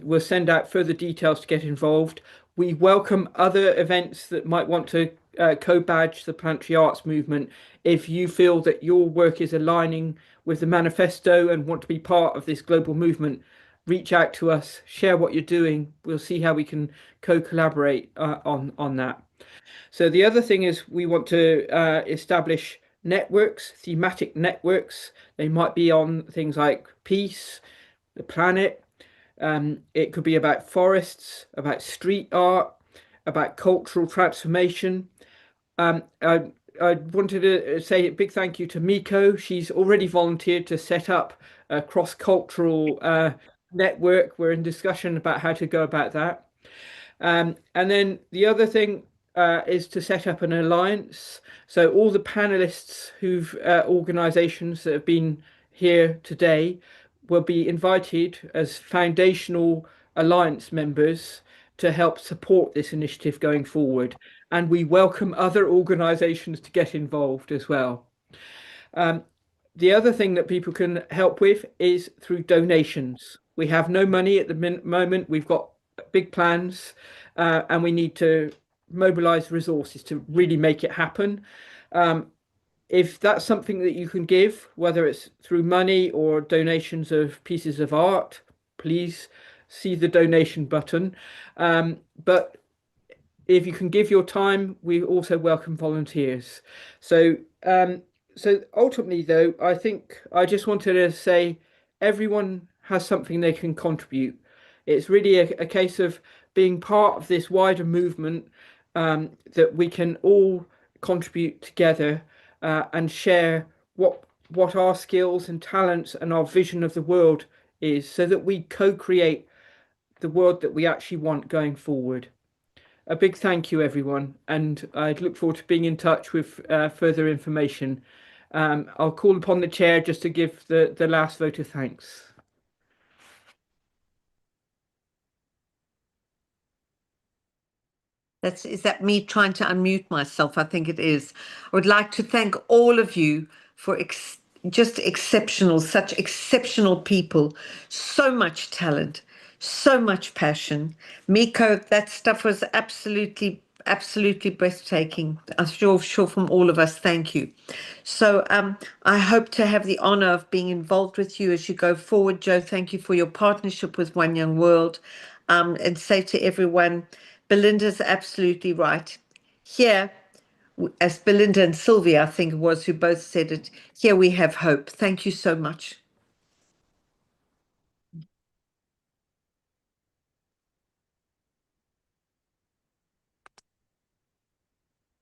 We'll send out further details to get involved. We welcome other events that might want to co-badge the Planetary Arts movement. If you feel that your work is aligning with the manifesto and want to be part of this global movement, reach out to us, share what you're doing. We'll see how we can co-collaborate on that. So the other thing is, we want to establish networks, thematic networks. They might be on things like peace, the planet. It could be about forests, about street art, about cultural transformation. I wanted to say a big thank you to Miko. She's already volunteered to set up a cross-cultural network. We're in discussion about how to go about that. And then the other thing is to set up an alliance. So all the panelists organizations that have been here today will be invited as foundational alliance members to help support this initiative going forward. And we welcome other organizations to get involved as well. The other thing that people can help with is through donations. We have no money at the moment. We've got big plans, and we need to mobilize resources to really make it happen. If that's something that you can give, whether it's through money or donations of pieces of art, please see the donation button. But if you can give your time, we also welcome volunteers. So ultimately, though, I think I just wanted to say everyone has something they can contribute. It's really a case of being part of this wider movement, that we can all contribute together and share what our skills and talents and our vision of the world is, so that we co-create the world that we actually want going forward. A big thank you, everyone, and I'd look forward to being in touch with further information. I'll call upon the chair just to give the last vote of thanks. Is that me trying to unmute myself? I think it is. I would like to thank all of you for just such exceptional people, so much talent, so much passion. Miko, that stuff was absolutely breathtaking. I'm sure from all of us, thank you. So I hope to have the honor of being involved with you as you go forward. Joe, thank you for your partnership with One Young World, and say to everyone, Belinda's absolutely right. Here, as Belinda and Sylvia, I think it was, who both said it, here we have hope. Thank you so much.